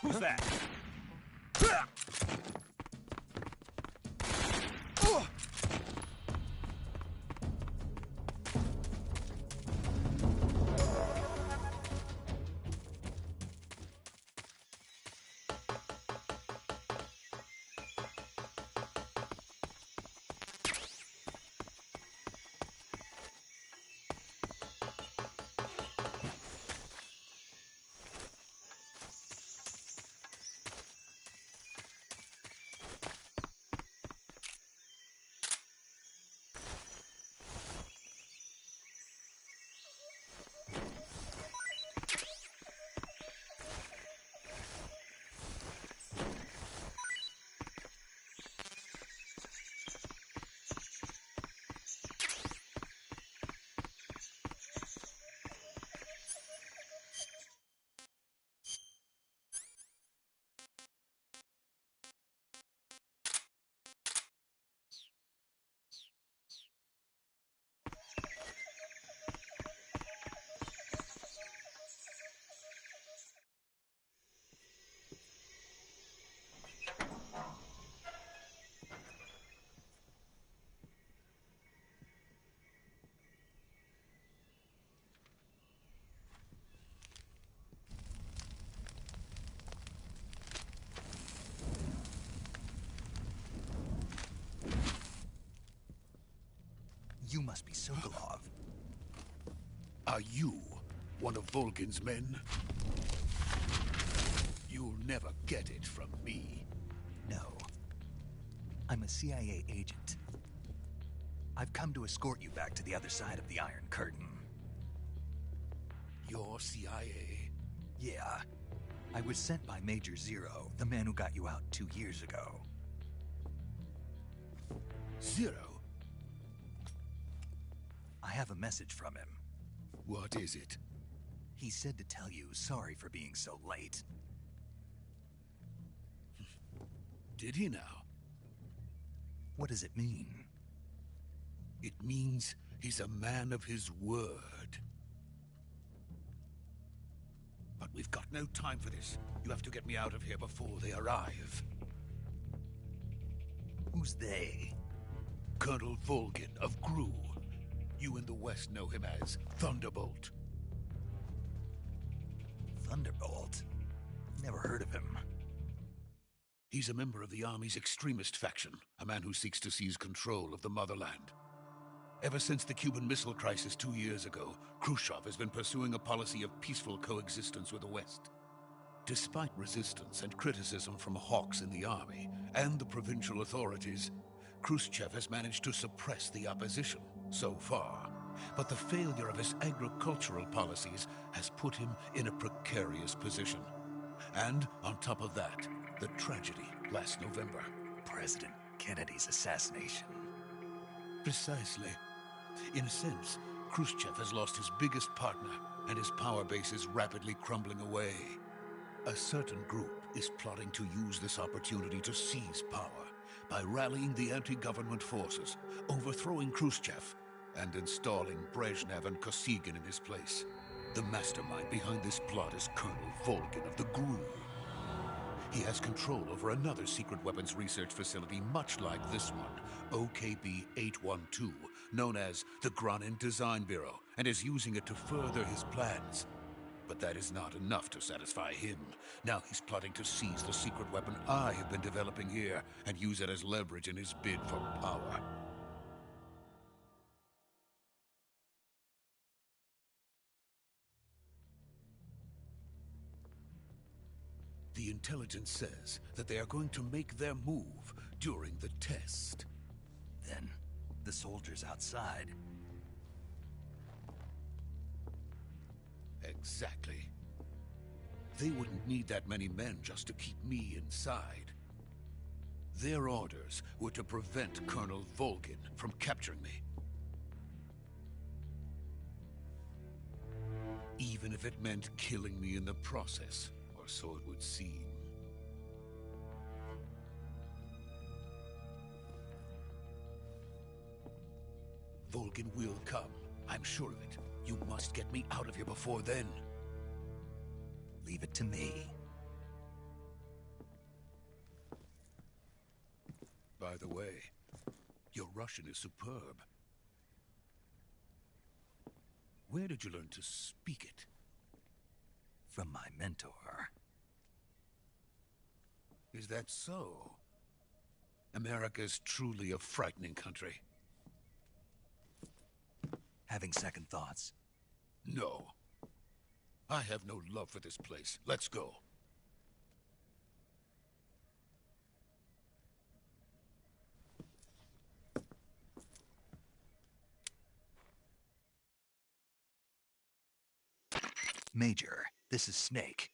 Who's that? You must be Sokolov. Are you one of Volgin's men? You'll never get it from me. No. I'm a CIA agent. I've come to escort you back to the other side of the Iron Curtain. You're CIA? Yeah. I was sent by Major Zero, the man who got you out 2 years ago. Zero? I have a message from him. What is it? He said to tell you sorry for being so late. Did he now? What does it mean? It means he's a man of his word. But we've got no time for this. You have to get me out of here before they arrive. Who's they? Colonel Volgin of GRU. You in the West know him as Thunderbolt. Thunderbolt? Never heard of him. He's a member of the Army's extremist faction, a man who seeks to seize control of the motherland. Ever since the Cuban Missile Crisis 2 years ago, Khrushchev has been pursuing a policy of peaceful coexistence with the West. Despite resistance and criticism from hawks in the army and the provincial authorities, Khrushchev has managed to suppress the opposition so far. But the failure of his agricultural policies has put him in a precarious position. And on top of that, the tragedy last November. President Kennedy's assassination. Precisely. In a sense, Khrushchev has lost his biggest partner, and his power base is rapidly crumbling away. A certain group is plotting to use this opportunity to seize power by rallying the anti-government forces, overthrowing Khrushchev, and installing Brezhnev and Kosygin in his place. The mastermind behind this plot is Colonel Volgin of the GRU. He has control over another secret weapons research facility much like this one, OKB-812, known as the Granin Design Bureau, and is using it to further his plans. But that is not enough to satisfy him. Now he's plotting to seize the secret weapon I have been developing here and use it as leverage in his bid for power. The intelligence says that they are going to make their move during the test. Then, the soldiers outside. Exactly. They wouldn't need that many men just to keep me inside. Their orders were to prevent Colonel Volgin from capturing me. Even if it meant killing me in the process, or so it would seem. Volgin will come. I'm sure of it. You must get me out of here before then. Leave it to me. By the way, your Russian is superb. Where did you learn to speak it? From my mentor. Is that so? America's truly a frightening country. Having second thoughts? No. I have no love for this place. Let's go. Major, this is Snake.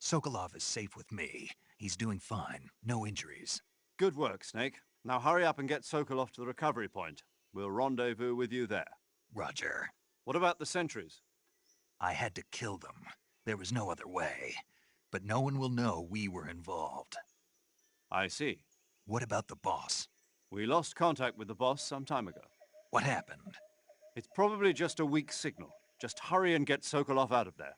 Sokolov is safe with me. He's doing fine. No injuries. Good work, Snake. Now hurry up and get Sokolov to the recovery point. We'll rendezvous with you there. Roger. What about the sentries? I had to kill them. There was no other way. But no one will know we were involved. I see. What about the boss? We lost contact with the boss some time ago. What happened? It's probably just a weak signal. Just hurry and get Sokolov out of there.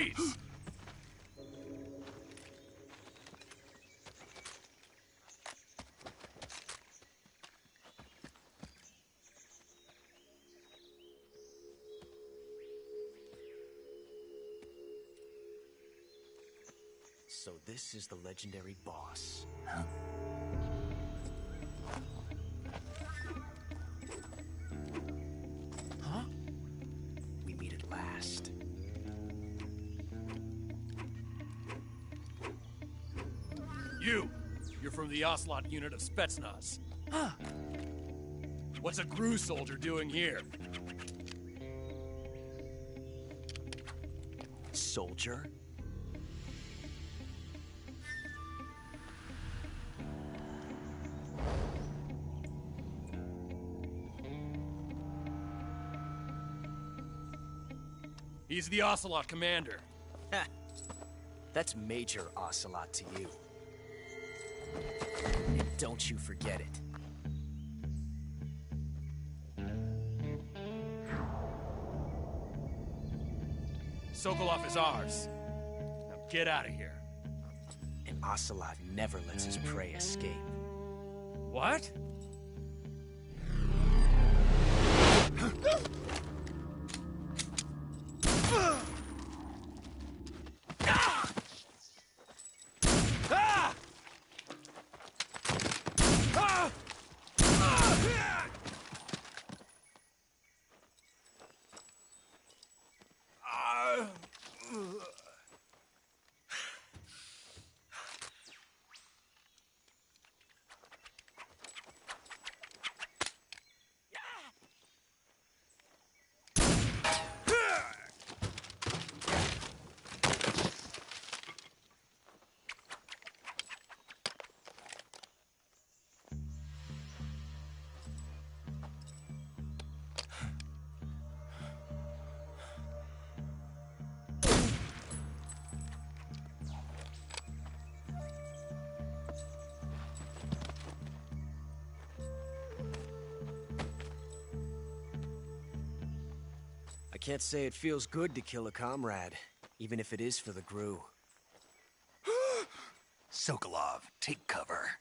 Freeze! So this is the legendary boss. Huh? Huh? We meet at last. You're from the Ocelot unit of Spetsnaz. Huh? What's a GRU soldier doing here? Soldier? He's the Ocelot commander. Ha! That's Major Ocelot to you. And don't you forget it. Sokolov is ours. Now get out of here. And Ocelot never lets his prey escape. What? I can't say it feels good to kill a comrade, even if it is for the GRU. Sokolov, take cover.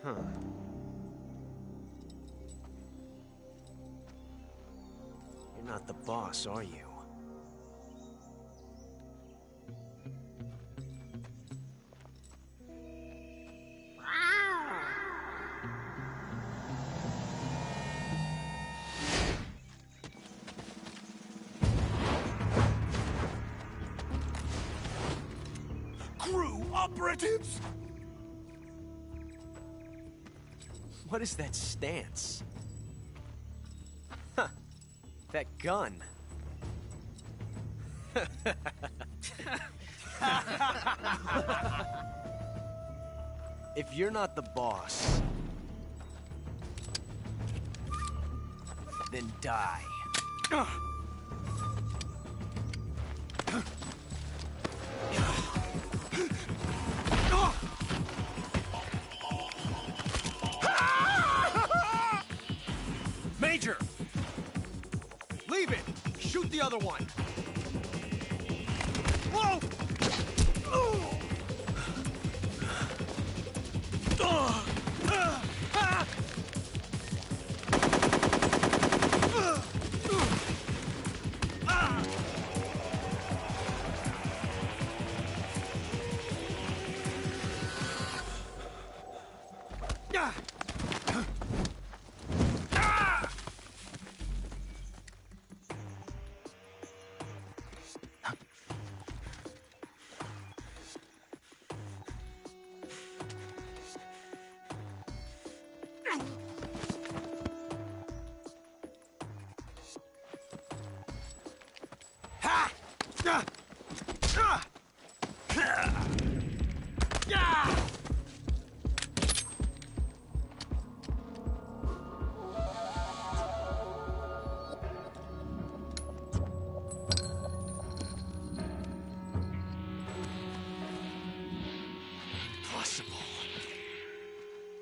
Huh. You're not the boss, are you? GRU operatives! What is that stance? Huh. That gun. If you're not the boss, then die. Major! Leave it! Shoot the other one! Whoa!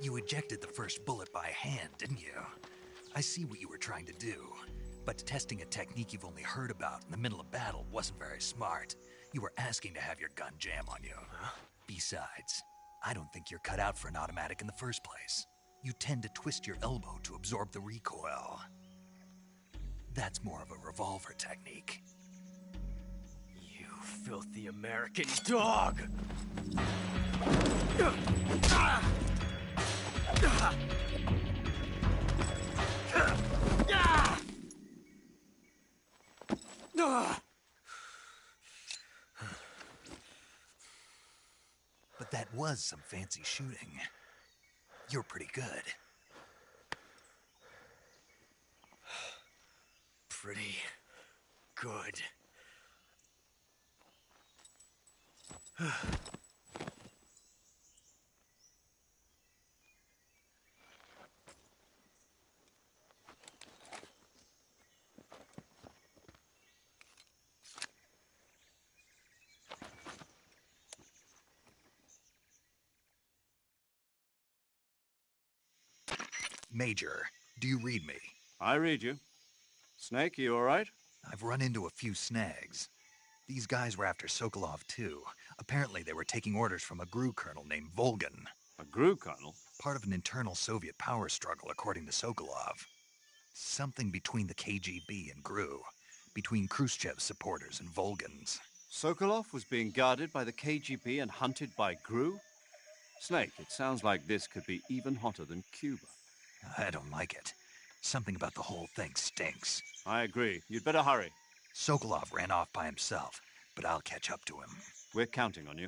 You ejected the first bullet by hand, didn't you? I see what you were trying to do, but testing a technique you've only heard about in the middle of battle wasn't very smart. You were asking to have your gun jam on you. Huh? Besides, I don't think you're cut out for an automatic in the first place. You tend to twist your elbow to absorb the recoil. That's more of a revolver technique. You filthy American dog! But that was some fancy shooting. You're pretty good. Pretty good. Major, do you read me? I read you. Snake, you all right? I've run into a few snags. These guys were after Sokolov, too. Apparently they were taking orders from a GRU colonel named Volgan. A GRU colonel? Part of an internal Soviet power struggle, according to Sokolov. Something between the KGB and GRU. Between Khrushchev's supporters and Volgan's. Sokolov was being guarded by the KGB and hunted by GRU? Snake, it sounds like this could be even hotter than Cuba. I don't like it. Something about the whole thing stinks. I agree. You'd better hurry. Sokolov ran off by himself, but I'll catch up to him. We're counting on you.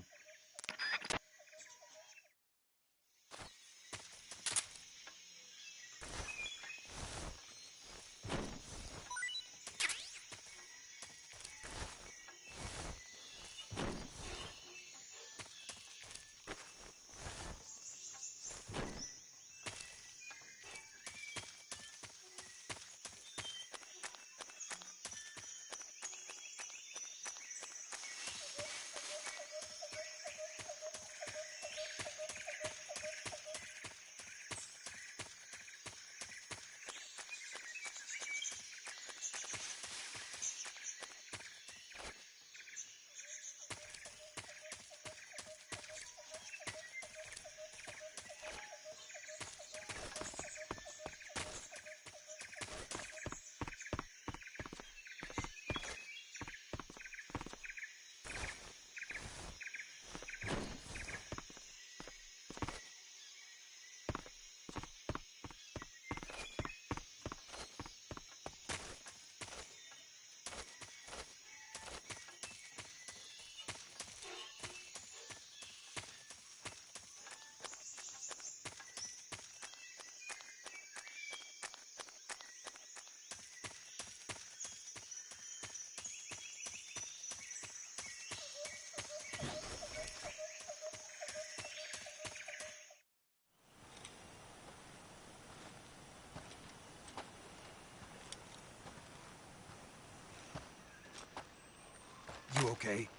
You okay?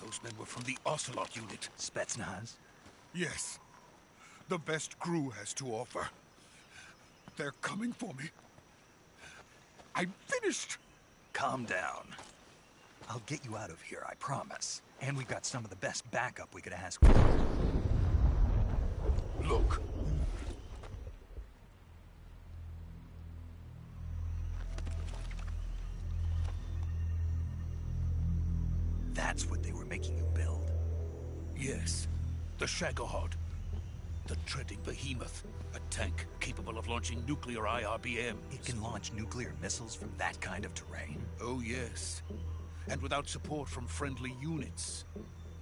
Those men were from the Ocelot unit. Spetsnaz? Yes. The best GRU has to offer. They're coming for me. I'm finished! Calm down. I'll get you out of here, I promise. And we've got some of the best backup we could ask for. Look. That's what they were making you build? Yes. The Shagohod. The treading behemoth. A tank capable of launching nuclear IRBMs. It can launch nuclear missiles from that kind of terrain? Oh, yes. And without support from friendly units.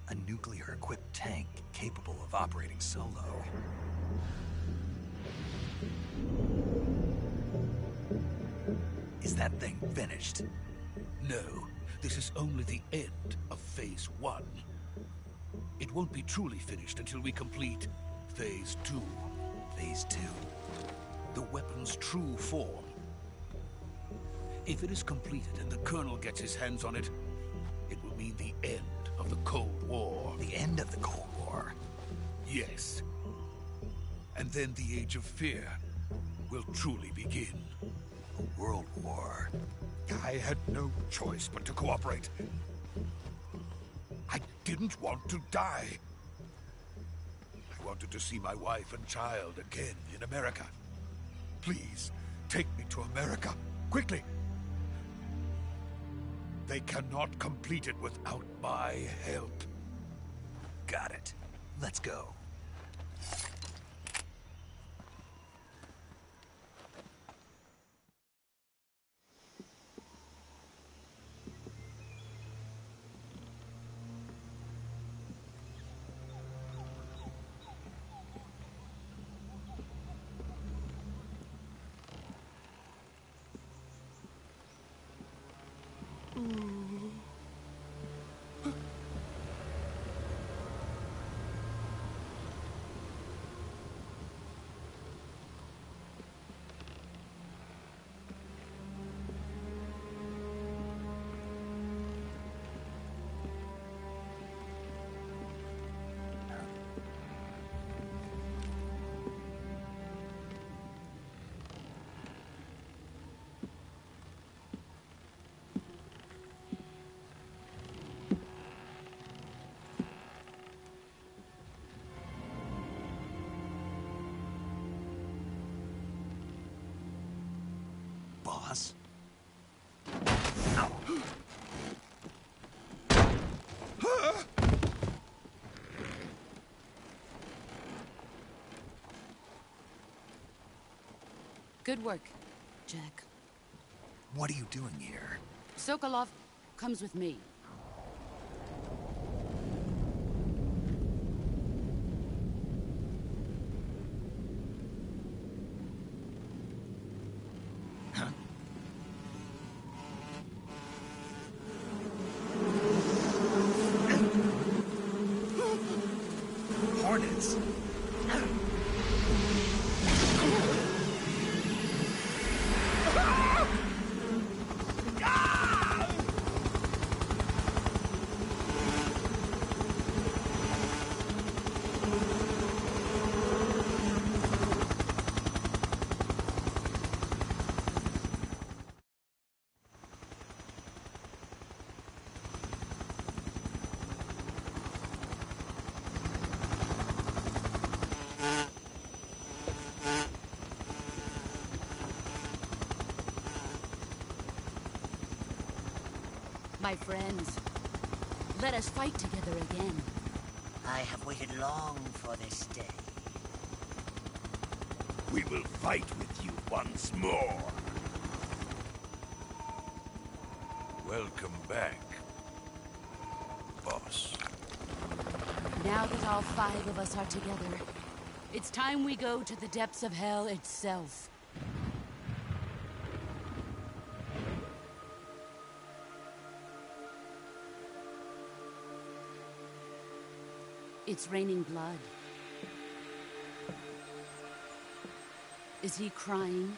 A nuclear-equipped tank capable of operating solo. Is that thing finished? No. This is only the end of Phase 1. It won't be truly finished until we complete Phase 2. Phase 2? The weapon's true form. If it is completed and the Colonel gets his hands on it, it will mean the end of the Cold War. The end of the Cold War? Yes. And then the Age of Fear will truly begin. A world war. I had no choice but to cooperate. I didn't want to die. I wanted to see my wife and child again in America. Please, take me to America, quickly. They cannot complete it without my help. Got it. Let's go. Boss? Good work, Jack. What are you doing here? Sokolov comes with me. Hornets? My friends, let us fight together again. I have waited long for this day. We will fight with you once more. Welcome back, boss. Now that all 5 of us are together, it's time we go to the depths of hell itself. It's raining blood. Is he crying?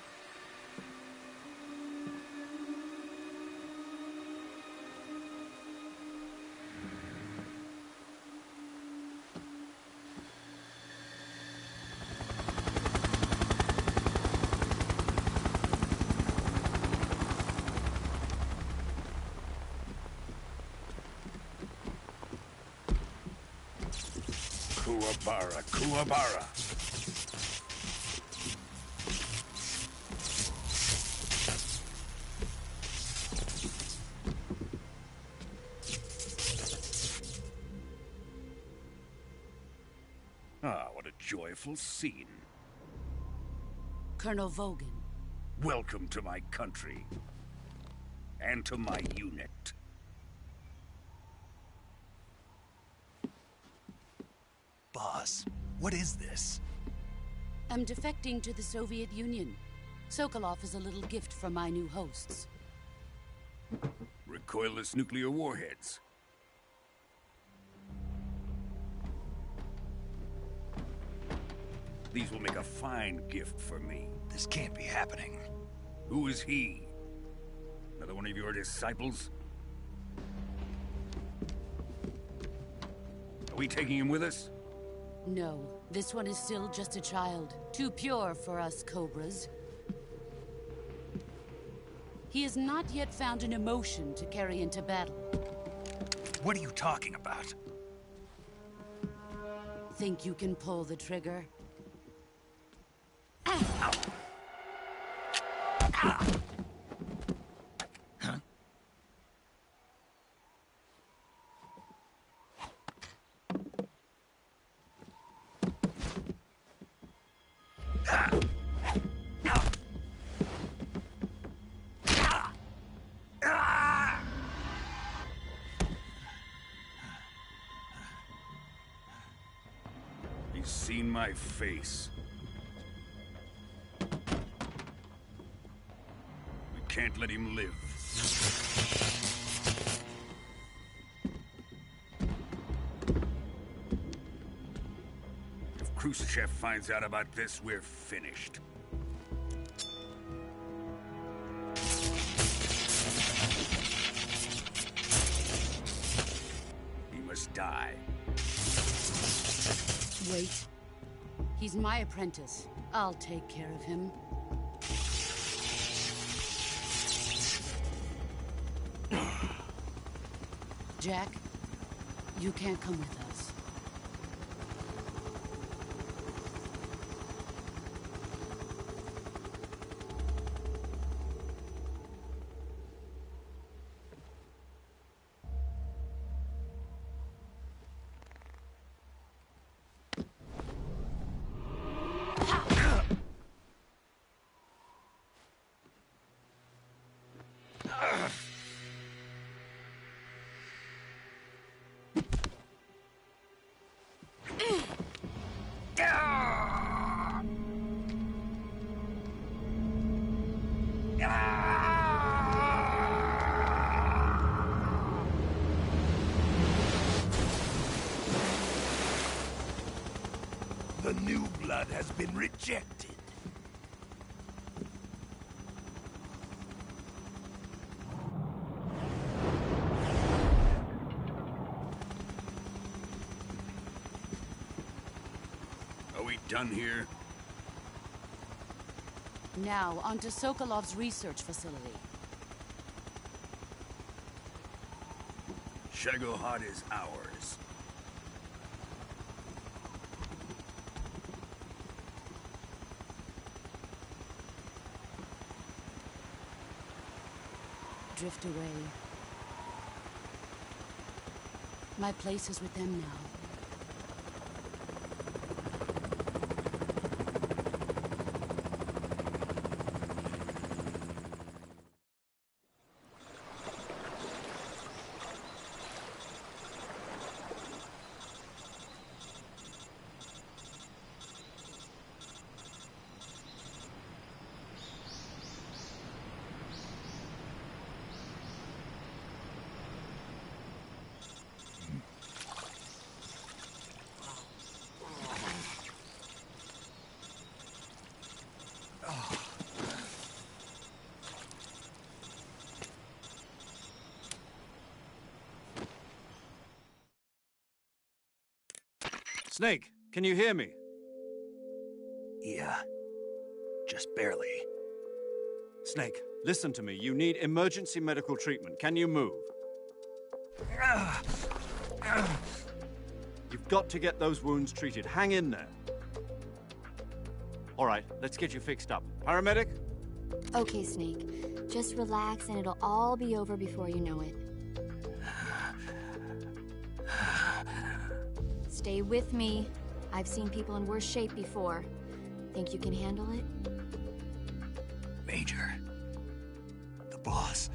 Kuwabara, Kuwabara. Ah, what a joyful scene. Colonel Vogan. Welcome to my country. And to my unit. Boss, what is this? I'm defecting to the Soviet Union. Sokolov is a little gift from my new hosts. Recoilless nuclear warheads. These will make a fine gift for me. This can't be happening. Who is he? Another one of your disciples? Are we taking him with us? No, this one is still just a child. Too pure for us Cobras. He has not yet found an emotion to carry into battle. What are you talking about? Think you can pull the trigger? He's seen my face. We can't let him live. If Khrushchev finds out about this, we're finished. He must die. Wait. He's my apprentice. I'll take care of him. Jack, you can't come with us. The new blood has been rejected. Are we done here? Now, onto Sokolov's research facility. Shagohod is ours. Drift away. My place is with them now. Snake, can you hear me? Yeah. Just barely. Snake, listen to me. You need emergency medical treatment. Can you move? You've got to get those wounds treated. Hang in there. All right, let's get you fixed up. Paramedic? Okay, Snake. Just relax and it'll all be over before you know it. Stay with me. I've seen people in worse shape before. Think you can handle it? Major. The boss.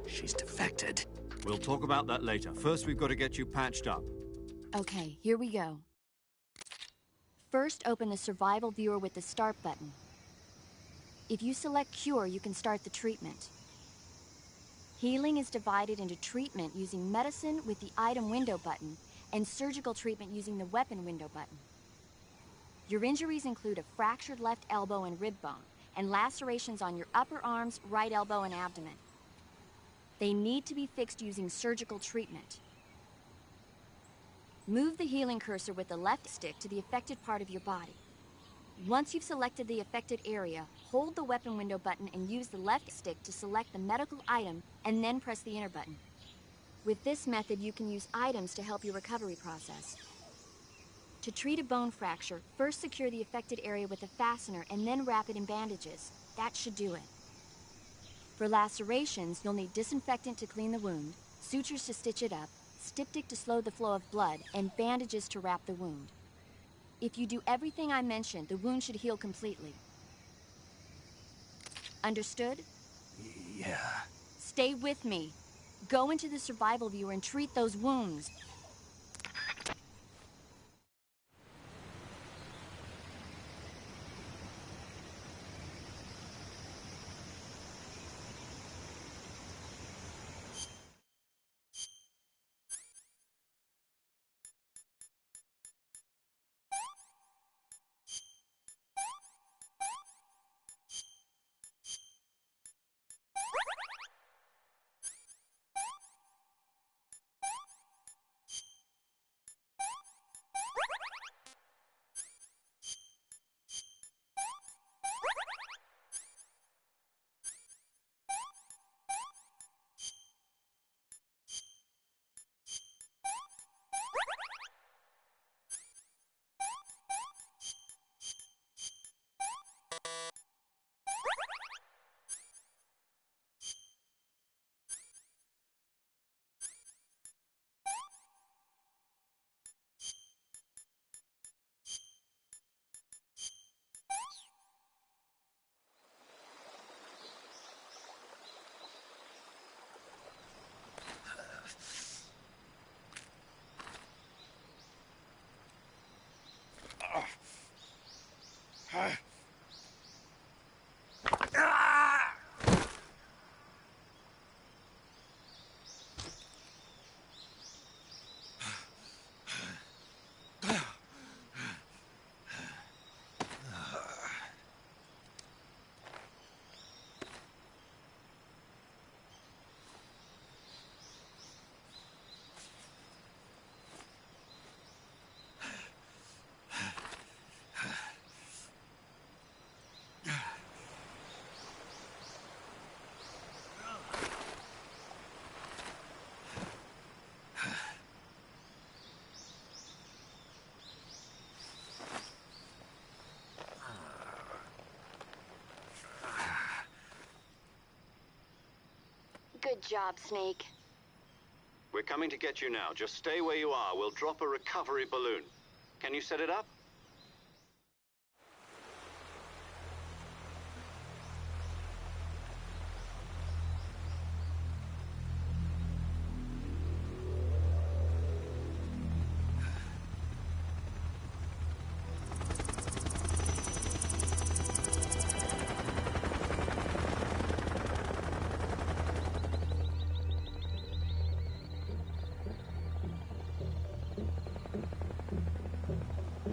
She's defected. We'll talk about that later. First, we've got to get you patched up. Okay, here we go. First, open the survival viewer with the start button. If you select cure, you can start the treatment. Healing is divided into treatment using medicine with the item window button and surgical treatment using the weapon window button. Your injuries include a fractured left elbow and rib bone, and lacerations on your upper arms, right elbow, and abdomen. They need to be fixed using surgical treatment. Move the healing cursor with the left stick to the affected part of your body. Once you've selected the affected area, hold the weapon window button and use the left stick to select the medical item and then press the enter button. With this method, you can use items to help your recovery process. To treat a bone fracture, first secure the affected area with a fastener and then wrap it in bandages. That should do it. For lacerations, you'll need disinfectant to clean the wound, sutures to stitch it up, styptic to slow the flow of blood, and bandages to wrap the wound. If you do everything I mentioned, the wound should heal completely. Understood? Yeah. Stay with me. Go into the survival viewer and treat those wounds. Good job, Snake. We're coming to get you now. Just stay where you are. We'll drop a recovery balloon. Can you set it up?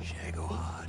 Shagohod.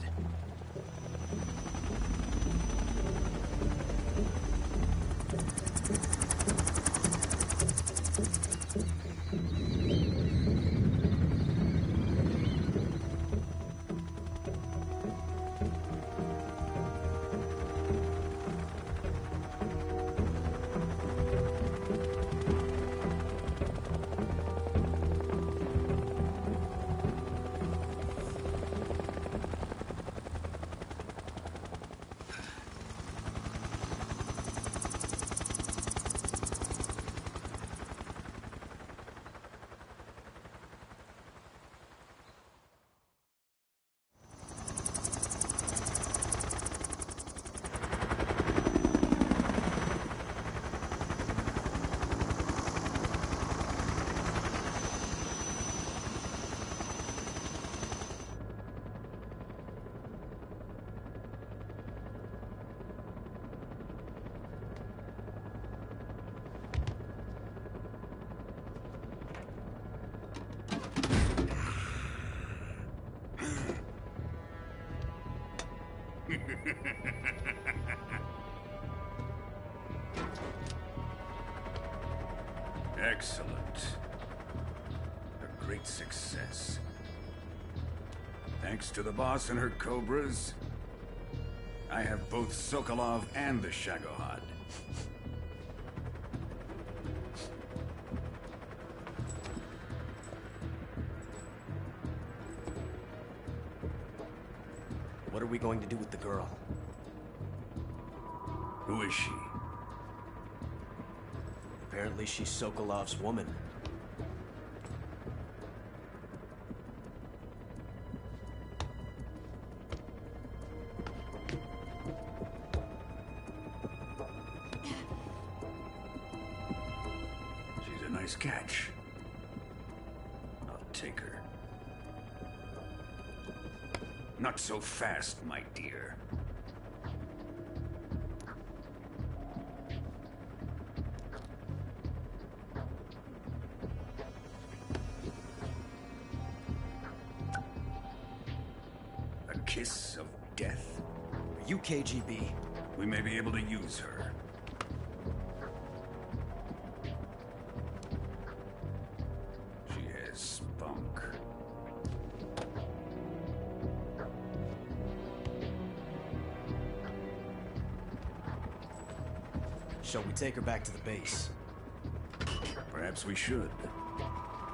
Excellent. A great success. Thanks to the boss and her cobras, I have both Sokolov and the Shagohod. What are we going to do with the girl? Who is she? Apparently she's Sokolov's woman. She's a nice catch. I'll take her. Not so fast, my dear. A kiss of death? Are you KGB? We may be able to use her. She has spunk. Shall we take her back to the base? Perhaps we should.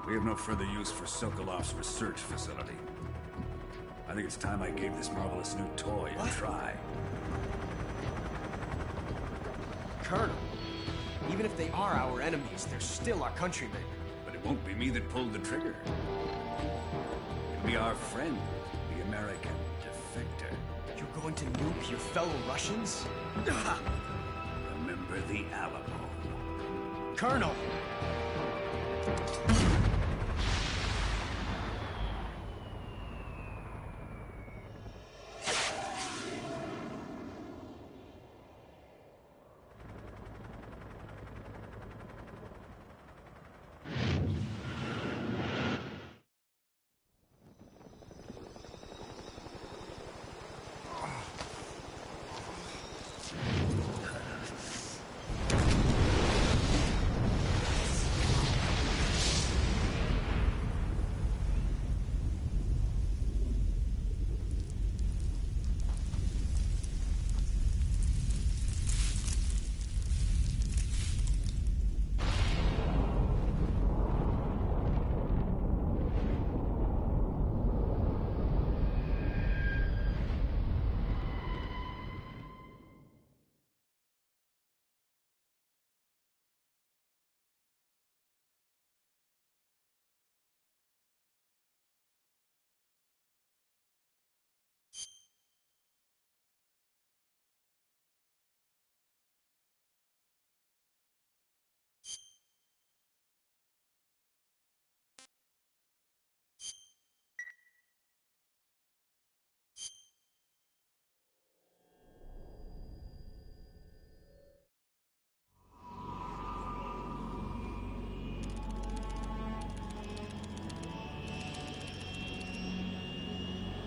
We have no further use for Sokolov's research facility. I think it's time I gave this marvelous new toy a try. Colonel, even if they are our enemies, they're still our countrymen. But it won't be me that pulled the trigger. It'll be our friend, the American defector. You're going to nuke your fellow Russians? Remember the Alamo. Colonel!